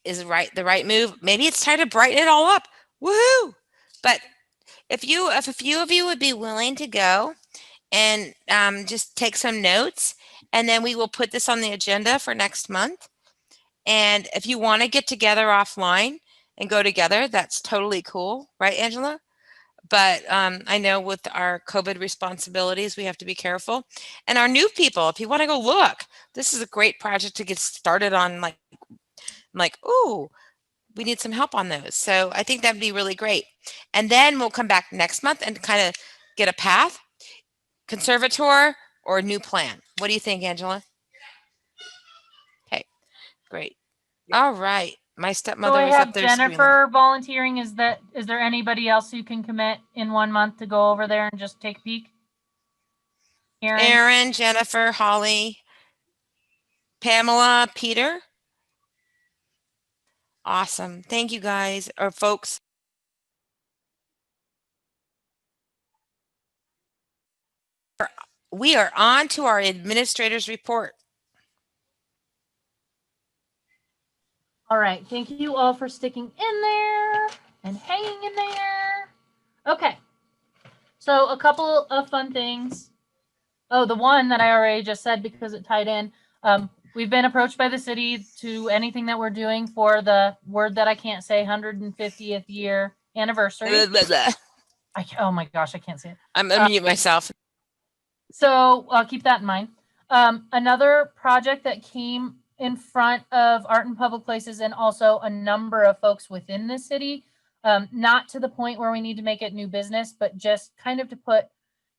is the right move. Maybe it's time to brighten it all up. Woohoo! But if a few of you would be willing to go and just take some notes, and then we will put this on the agenda for next month. And if you want to get together offline and go together, that's totally cool, right, Angela? But I know with our COVID responsibilities, we have to be careful. And our new people, if you want to go look, this is a great project to get started on. Like, ooh, we need some help on those. So I think that'd be really great. And then we'll come back next month and kind of get a path, conservator or new plan. What do you think, Angela? Okay, great. All right. My stepmother So I is have up there Jennifer volunteering. Is there anybody else who can commit in 1 month to go over there and just take a peek? Aaron, Jennifer, Holly, Pamela, Peter. Awesome. Thank you guys or folks. We are on to our administrator's report. All right. Thank you all for sticking in there and hanging in there. Okay. So a couple of fun things. Oh, the one that I already just said because it tied in. We've been approached by the city to anything that we're doing for the word that I can't say 150th year anniversary. Oh my gosh, I can't say it. I'm gonna mute myself. So I'll keep that in mind. Another project that came in front of Art in Public Places and also a number of folks within the city, not to the point where we need to make it new business, but just kind of to put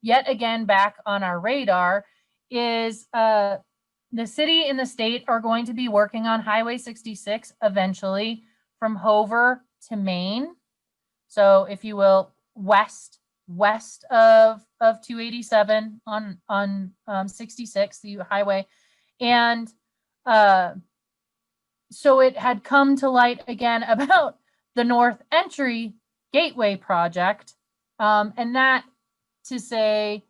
yet again back on our radar, is the city and the state are going to be working on Highway 66 eventually from Hoover to Maine. So if you will, west of 287 on 66, the highway. And so it had come to light again about the North Entry Gateway project. And that to say,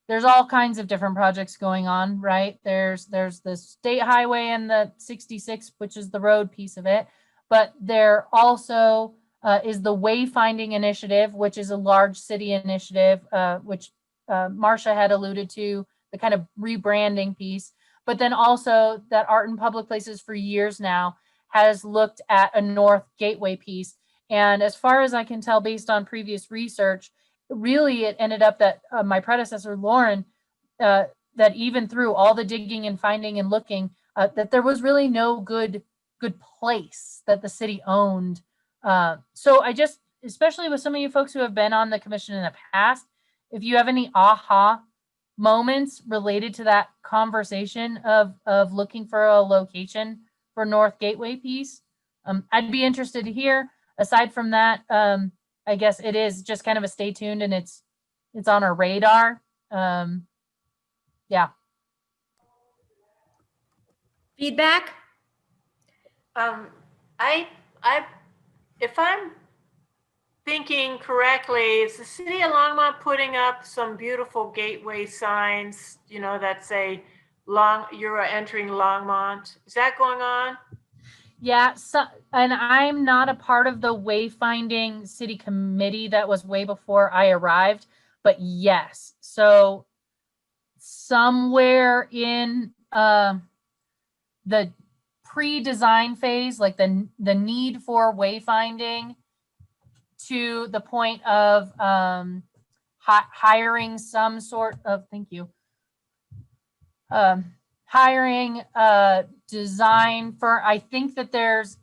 there's all kinds of different projects going on, right? There's the state highway and the 66, which is the road piece of it. But there also is the wayfinding initiative, which is a large city initiative, which Marcia had alluded to, the kind of rebranding piece. But then also that Art in Public Places for years now has looked at a North Gateway piece. And as far as I can tell, based on previous research, really it ended up that my predecessor, Lauren, that even through all the digging and finding and looking, that there was really no good place that the city owned. So I just, especially with some of you folks who have been on the commission in the past, if you have any aha moments related to that conversation of looking for a location for North Gateway piece, I'd be interested to hear. Aside from that, I guess it is just kind of a stay tuned, and it's on our radar. Yeah. Feedback? If I'm thinking correctly, is the city of Longmont putting up some beautiful gateway signs, you know, that say you're entering Longmont? Is that going on? Yeah, so, and I'm not a part of the wayfinding city committee. That was way before I arrived, but yes. So somewhere in the pre-design phase, like the need for wayfinding to the point of hiring some sort of, hiring a design for, I think that there's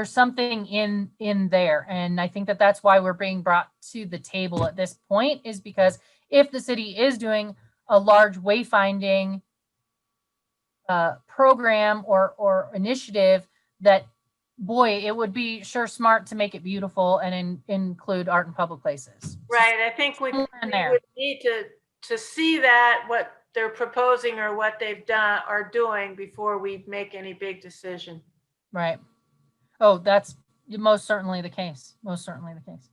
something in there. And I think that that's why we're being brought to the table at this point, is because if the city is doing a large wayfinding program or initiative, that boy, it would be sure smart to make it beautiful and include Art in Public Places. Right. I think we would need to see that, what they're proposing or what they've done are doing before we make any big decision. Right. Oh, that's most certainly the case. Most certainly the case.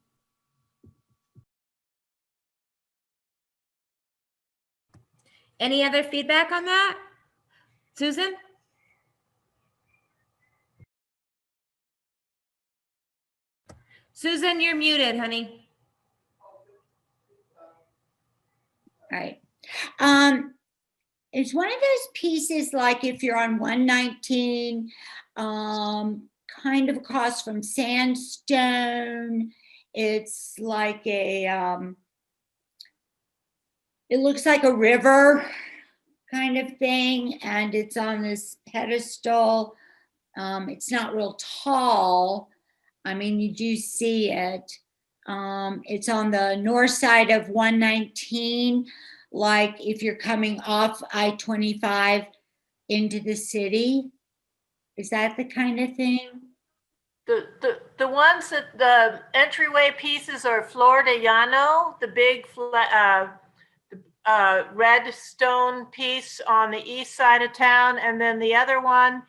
Any other feedback on that? Susan? Susan, you're muted, honey. All right. It's one of those pieces, like if you're on 119, kind of across from Sandstone, it's like a, it looks like a river kind of thing, and it's on this pedestal. It's not real tall. I mean, you do see it. It's on the north side of 119, like if you're coming off I-25 into the city. Is that the kind of thing? The ones that the entryway pieces are Florida Llano, the big red stone piece on the east side of town, and then the other one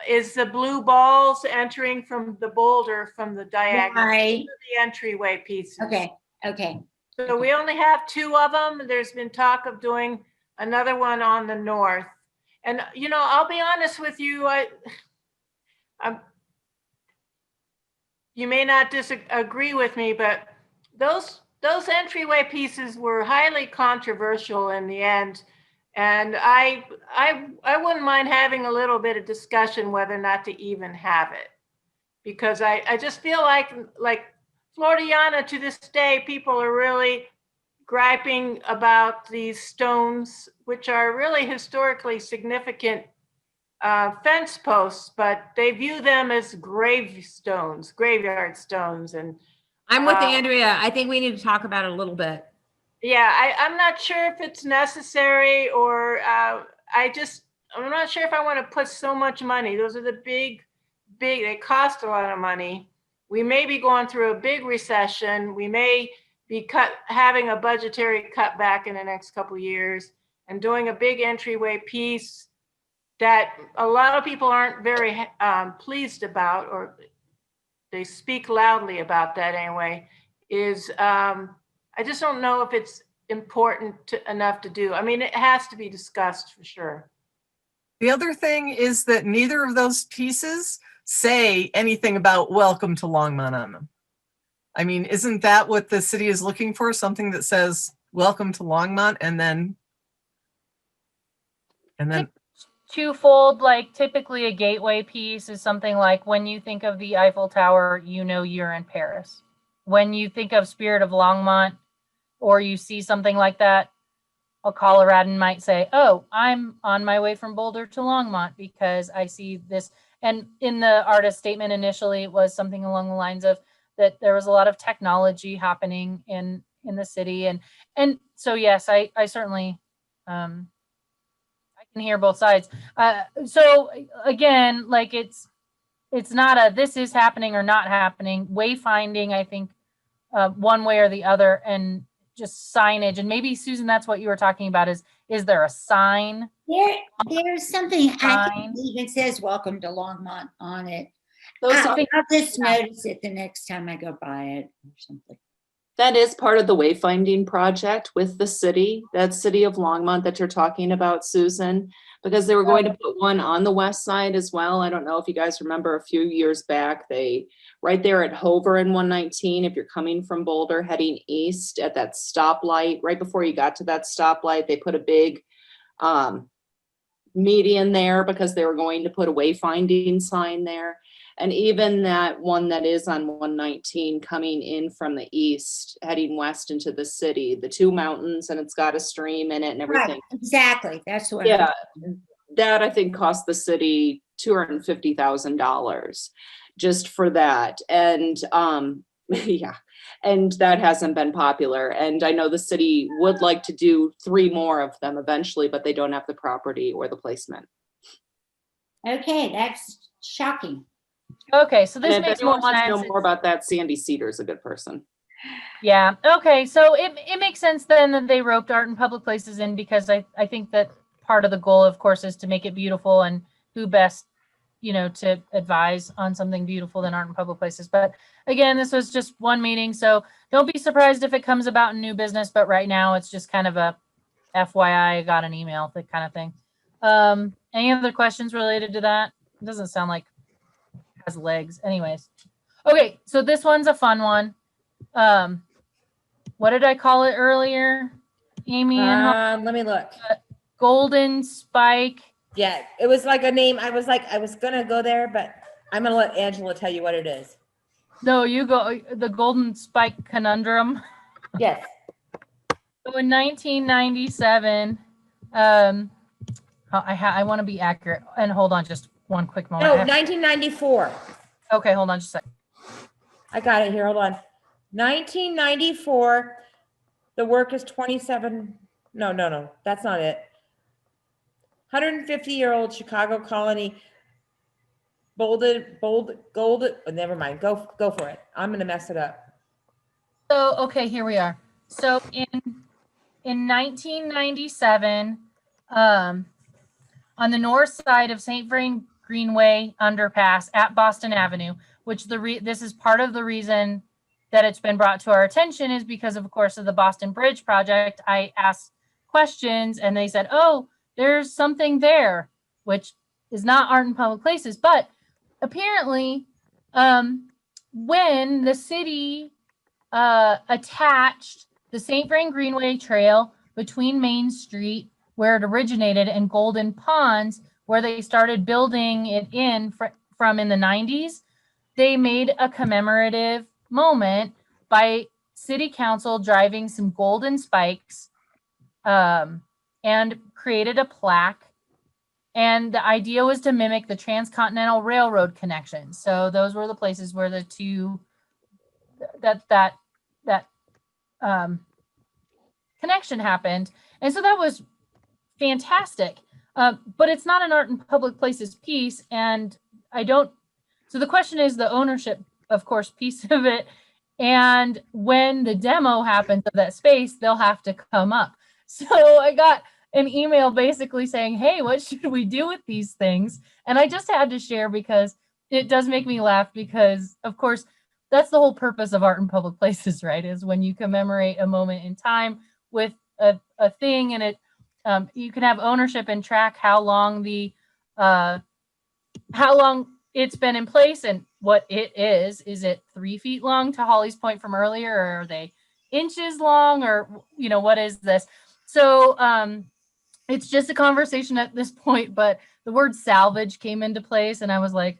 is the blue balls entering from the boulder from the diagonal. Right. The entryway pieces. Okay. So we only have 2 of them. There's been talk of doing another one on the north. And, you know, I'll be honest with you, you may not disagree with me, but those entryway pieces were highly controversial in the end. And I wouldn't mind having a little bit of discussion whether or not to even have it. Because I just feel like Floridiana, to this day, people are really griping about these stones, which are really historically significant fence posts, but they view them as gravestones, graveyard stones. And I'm with Andrea. I think we need to talk about it a little bit. Yeah, I'm not sure if it's necessary, or I'm not sure if I want to put so much money. Those are the big, they cost a lot of money. We may be going through a big recession. We may be having a budgetary cutback in the next couple of years and doing a big entryway piece that a lot of people aren't very pleased about, or they speak loudly about that anyway, is I just don't know if it's important enough to do. I mean, it has to be discussed for sure. The other thing is that neither of those pieces say anything about welcome to Longmont on them. I mean, isn't that what the city is looking for? Something that says welcome to Longmont and then twofold, like typically a gateway piece is something like when you think of the Eiffel Tower, you know you're in Paris. When you think of Spirit of Longmont, or you see something like that, a Coloradan might say, oh, I'm on my way from Boulder to Longmont because I see this. And in the artist statement initially, it was something along the lines of that there was a lot of technology happening in the city. And so, yes, I certainly, I can hear both sides. So again, like it's not a, this is happening or not happening. Wayfinding, I think, one way or the other, and just signage. And maybe Susan, that's what you were talking about, is there a sign? There's something I think even says welcome to Longmont on it. I'll just notice it the next time I go by it or something. That is part of the wayfinding project with the city, that city of Longmont that you're talking about, Susan, because they were going to put one on the west side as well. I don't know if you guys remember a few years back, they right there at Hover and 119, if you're coming from Boulder heading east at that stoplight, right before you got to that stoplight, they put a big median there because they were going to put a wayfinding sign there. And even that one that is on 119 coming in from the east, heading west into the city, the two mountains, and it's got a stream in it and everything. Right, exactly. That's what. Yeah, that I think cost the city $250,000 just for that. And yeah, and that hasn't been popular. And I know the city would like to do 3 more of them eventually, but they don't have the property or the placement. Okay, that's shocking. Okay, so this and makes if anyone more wants sense. to know more about that, Sandy Cedar's a good person. Yeah. Okay. So it makes sense then that they roped art and public places in, because I think that part of the goal, of course, is to make it beautiful, and who best, to advise on something beautiful than art and public places. But again, this was just one meeting, so don't be surprised if it comes about in new business. But right now it's just kind of a FYI, I got an email, that kind of thing. Any other questions related to that? It doesn't sound like it has legs. Anyways. Okay. So this one's a fun one. What did I call it earlier? Amy and let me look. Golden Spike. Yeah, it was like a name. I was gonna go there, but I'm gonna let Angela tell you what it is. No, you go. The Golden Spike Conundrum. Yes. So in 1997, I want to be accurate. And hold on, just one quick moment. No, 1994. Okay, hold on just a second. I got it here. Hold on. 1994. The work is 27. No, that's not it. 150-year-old Chicago colony. Bold. Oh, never mind. Go for it. I'm gonna mess it up. So okay, here we are. So in 1997, on the north side of St. Vrain Greenway underpass at Boston Avenue, which this is part of the reason that it's been brought to our attention, is because of course of the Boston Bridge project. I asked questions and they said, oh, there's something there, which is not art in public places. But apparently when the city attached the St. Vrain Greenway Trail between Main Street, where it originated, and Golden Ponds, where they started building it from in the 90s, they made a commemorative moment by city council driving some golden spikes and created a plaque. And the idea was to mimic the Transcontinental Railroad connection. So those were the places where the two, that connection happened. And so that was fantastic. But it's not an art and public places piece. And so the question is the ownership, of course, piece of it. And when the demo happens of that space, they'll have to come up. So I got an email basically saying, hey, what should we do with these things? And I just had to share because it does make me laugh because, of course, that's the whole purpose of art in public places, right? Is when you commemorate a moment in time with a thing, and it you can have ownership and track how long it's been in place and what it is. Is it 3 feet long, to Holly's point from earlier, or are they inches long, or what is this? So it's just a conversation at this point, but the word salvage came into place, and I was like,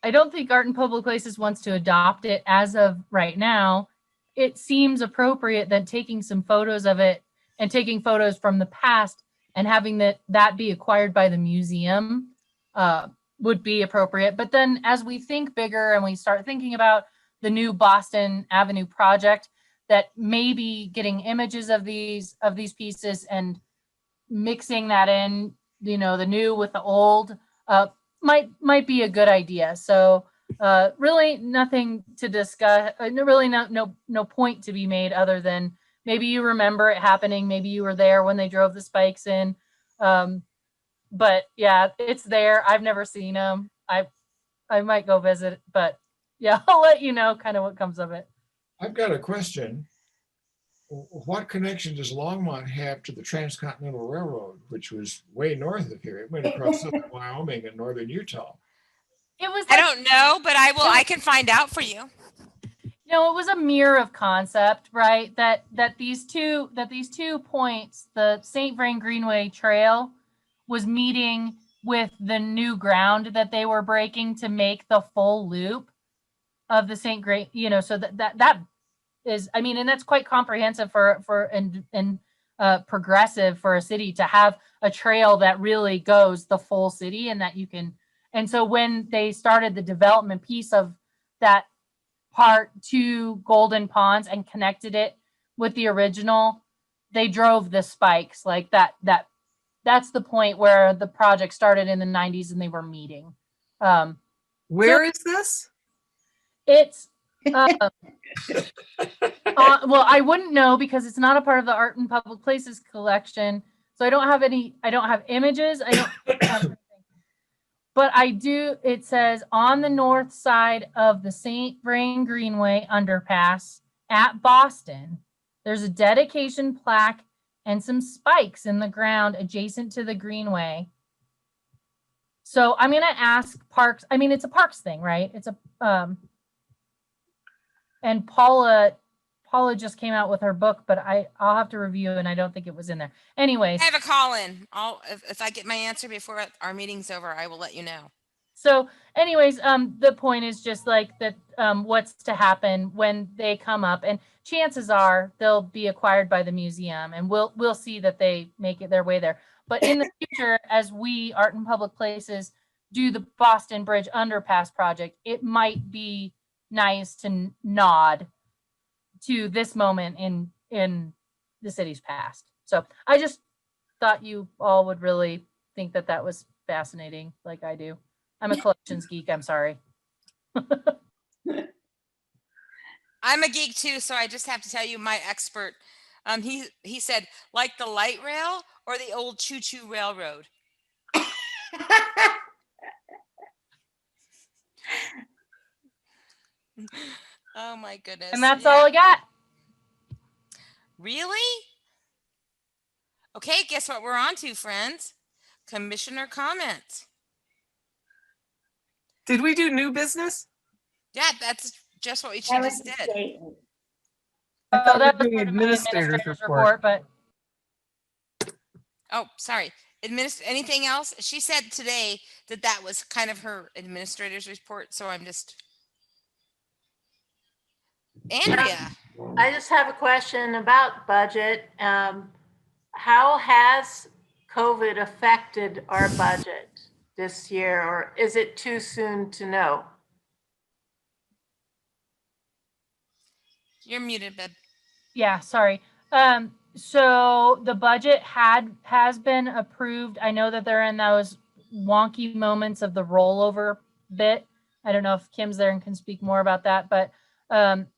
I don't think Art in Public Places wants to adopt it as of right now. It seems appropriate that taking some photos of it and taking photos from the past and having that be acquired by the museum would be appropriate. But then as we think bigger and we start thinking about the new Boston Avenue project, that maybe getting images of these pieces and mixing that in, the new with the old, might be a good idea. So really nothing to discuss, really no point to be made other than maybe you remember it happening, maybe you were there when they drove the spikes in. But yeah, it's there. I've never seen them. I might go visit, but yeah, I'll let you know kind of what comes of it. I've got a question. What connection does Longmont have to the Transcontinental Railroad, which was way north of here? It went across southern Wyoming and northern Utah. I don't know, but I can find out for you. It was a mirror of concept, right? That these two points, the St. Vrain Greenway Trail was meeting with the new ground that they were breaking to make the full loop of the St. Vrain, so that is, and that's quite comprehensive and progressive for a city to have a trail that really goes the full city, and that you can. And so when they started the development piece of that part to Golden Ponds and connected it with the original, they drove the spikes like that. That's the point where the project started in the 90s and they were meeting. Where is this? It's well, I wouldn't know because it's not a part of the Art in Public Places collection. So I don't have images. I don't have anything. But I do, it says on the north side of the St. Vrain Greenway underpass at Boston, there's a dedication plaque and some spikes in the ground adjacent to the Greenway. So I'm going to ask Parks. It's a Parks thing, right? It's a, and Paula just came out with her book, but I'll have to review, and I don't think it was in there. Anyways. I have a call in. If I get my answer before our meeting's over, I will let you know. So anyways, the point is just like that, what's to happen when they come up, and chances are they'll be acquired by the museum, and we'll see that they make it their way there. But in the future, as we Art in Public Places do the Boston Bridge Underpass project, it might be nice to nod to this moment in the city's past. So I just thought you all would really think that was fascinating, like I do. I'm a collections geek. I'm sorry. I'm a geek too, so I just have to tell you, my expert, he said, like the light rail or the old choo-choo railroad. Oh my goodness. And that's all I got. Really? Okay, guess what we're on to, friends? Commissioner comments. Did we do new business? Yeah, that's just what she just did. I thought that we were was doing administrator's report. But oh, sorry. Anything else? She said today that was kind of her administrator's report, so I'm just... Andrea. I just have a question about budget. How has COVID affected our budget this year, or is it too soon to know? You're muted, babe. Yeah, sorry. So the budget has been approved. I know that they're in those wonky moments of the rollover bit. I don't know if Kim's there and can speak more about that, but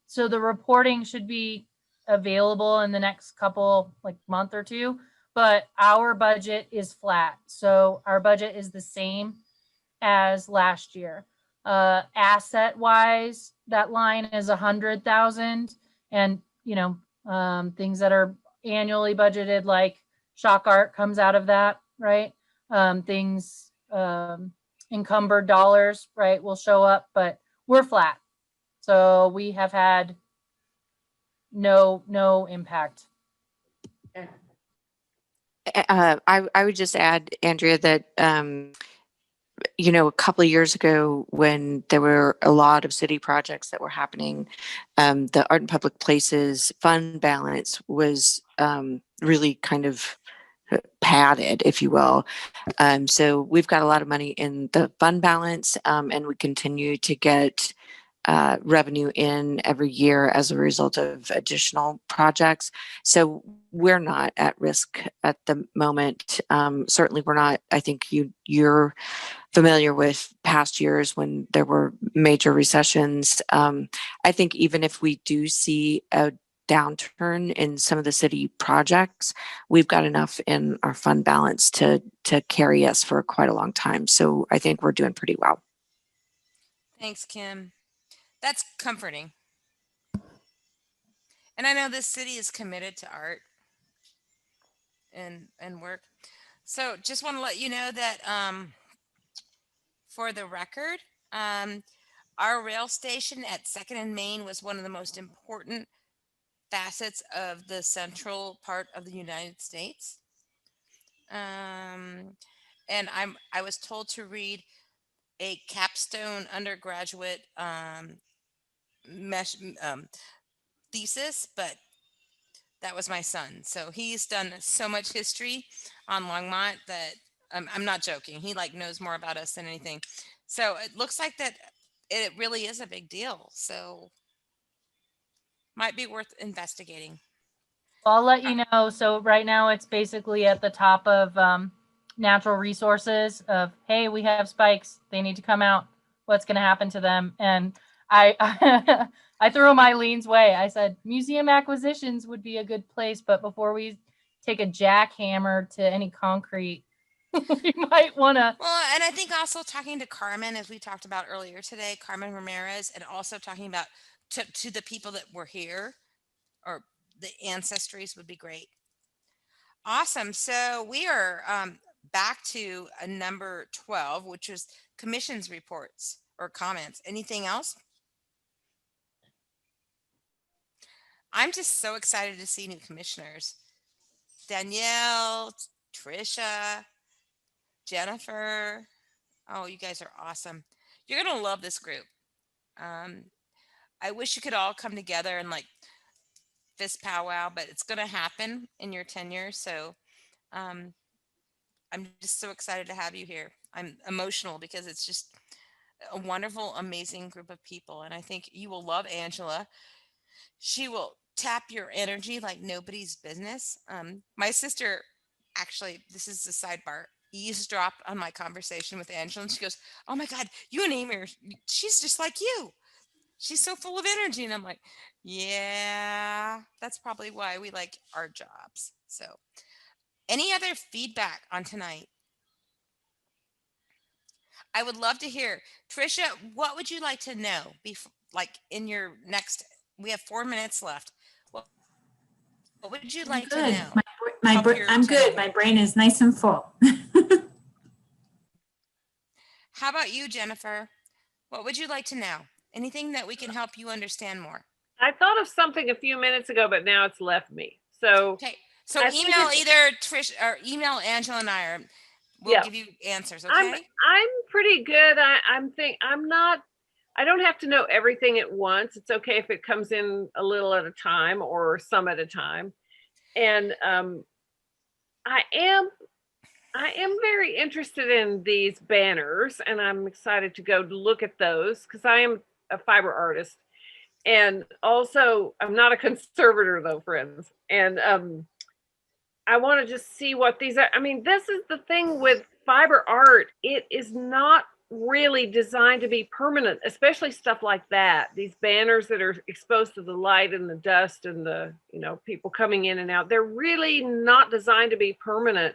so the reporting should be available in the next couple, like month or two, but our budget is flat. So our budget is the same as last year. Asset wise, that line is 100,000, and things that are annually budgeted like shock art comes out of that, right? Things encumbered dollars, right, will show up, but we're flat. So we have had no impact. I would just add, Andrea, that a couple of years ago when there were a lot of city projects that were happening, the Art and Public Places fund balance was really kind of padded, if you will. So we've got a lot of money in the fund balance, and we continue to get revenue in every year as a result of additional projects. So we're not at risk at the moment. Certainly we're not. I think you're familiar with past years when there were major recessions. I think even if we do see a downturn in some of the city projects, we've got enough in our fund balance to carry us for quite a long time. So I think we're doing pretty well. Thanks, Kim. That's comforting. And I know this city is committed to art and work. So just want to let you know that for the record, our rail station at 2nd and Main was one of the most important facets of the central part of the United States. And I was told to read a capstone undergraduate thesis, but that was my son. So he's done so much history on Longmont that I'm not joking. He knows more about us than anything. So it looks like that it really is a big deal. So might be worth investigating. I'll let you know. So right now it's basically at the top of natural resources of, hey, we have spikes. They need to come out. What's going to happen to them? And I threw them Eileen's way. I said, museum acquisitions would be a good place. But before we take a jackhammer to any concrete, we might want to. Well, and I think also talking to Carmen, as we talked about earlier today, Carmen Ramirez, and also talking about to the people that were here or the ancestries would be great. Awesome. So we are back to number 12, which is commission's reports or comments. Anything else? I'm just so excited to see new commissioners. Danielle, Trisha, Jennifer. Oh, you guys are awesome. You're going to love this group. I wish you could all come together and fist powwow, but it's going to happen in your tenure. So I'm just so excited to have you here. I'm emotional because it's just a wonderful, amazing group of people. And I think you will love Angela. She will tap your energy like nobody's business. My sister, actually, this is a sidebar, eavesdropped on my conversation with Angela. And she goes, oh my God, you and Amy, she's just like you. She's so full of energy. And I'm like, yeah, that's probably why we like our jobs. So any other feedback on tonight? I would love to hear. Trisha, what would you like to know before, in your next, we have 4 minutes left. What would you like to know? I'm good. My brain is nice and full. How about you, Jennifer? What would you like to know? Anything that we can help you understand more? I thought of something a few minutes ago, but now it's left me. So okay. So email either Trish or email Angela and I, we'll give you answers. Okay. I'm pretty good. I don't have to know everything at once. It's okay if it comes in a little at a time or some at a time. And I am very interested in these banners, and I'm excited to go look at those because I am a fiber artist. And also I'm not a conservator though, friends. And I want to just see what these are. I mean, this is the thing with fiber art. It is not really designed to be permanent, especially stuff like that. These banners that are exposed to the light and the dust and the, people coming in and out. They're really not designed to be permanent.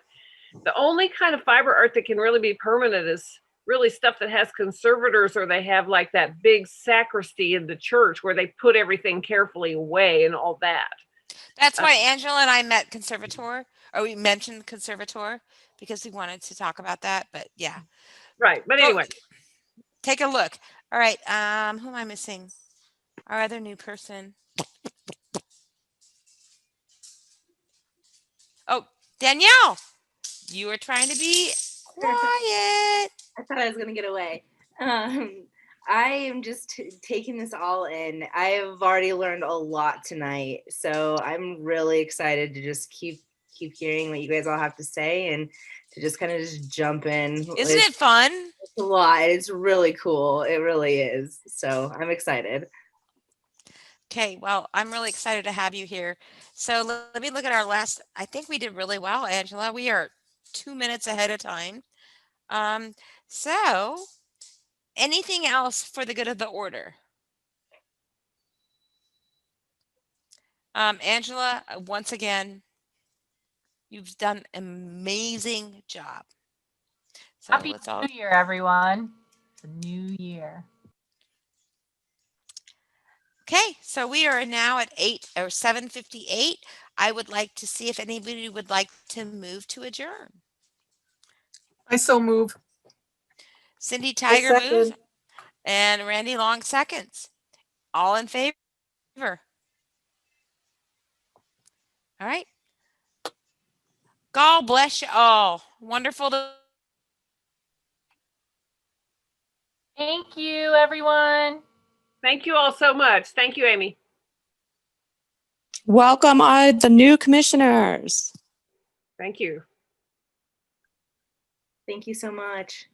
The only kind of fiber art that can really be permanent is really stuff that has conservators, or they have like that big sacristy in the church where they put everything carefully away and all that. That's why Angela and I met conservator, or we mentioned conservator because we wanted to talk about that. But yeah. Right. But anyway, take a look. All right. Who am I missing? Our other new person. Oh, Danielle, you were trying to be quiet. I thought I was gonna get away. I am just taking this all in. I have already learned a lot tonight, so I'm really excited to just keep hearing what you guys all have to say and to just kind of just jump in. Isn't it fun? It's a lot. It's really cool. It really is. So I'm excited. Okay, well, I'm really excited to have you here. So let me look at our last. I think we did really well, Angela. We are 2 minutes ahead of time. So anything else for the good of the order? Angela, once again, you've done an amazing job. So Happy New Year, everyone. It's a new year. Okay, so we are now at 7:58. I would like to see if anybody would like to move to adjourn. I so move. Cindy Tiger moves, second. and Randy Long seconds. All in favor? All right. God bless you all. Wonderful to. Thank you, everyone. Thank you all so much. Thank you, Amy. Welcome the new commissioners. Thank you. Thank you so much.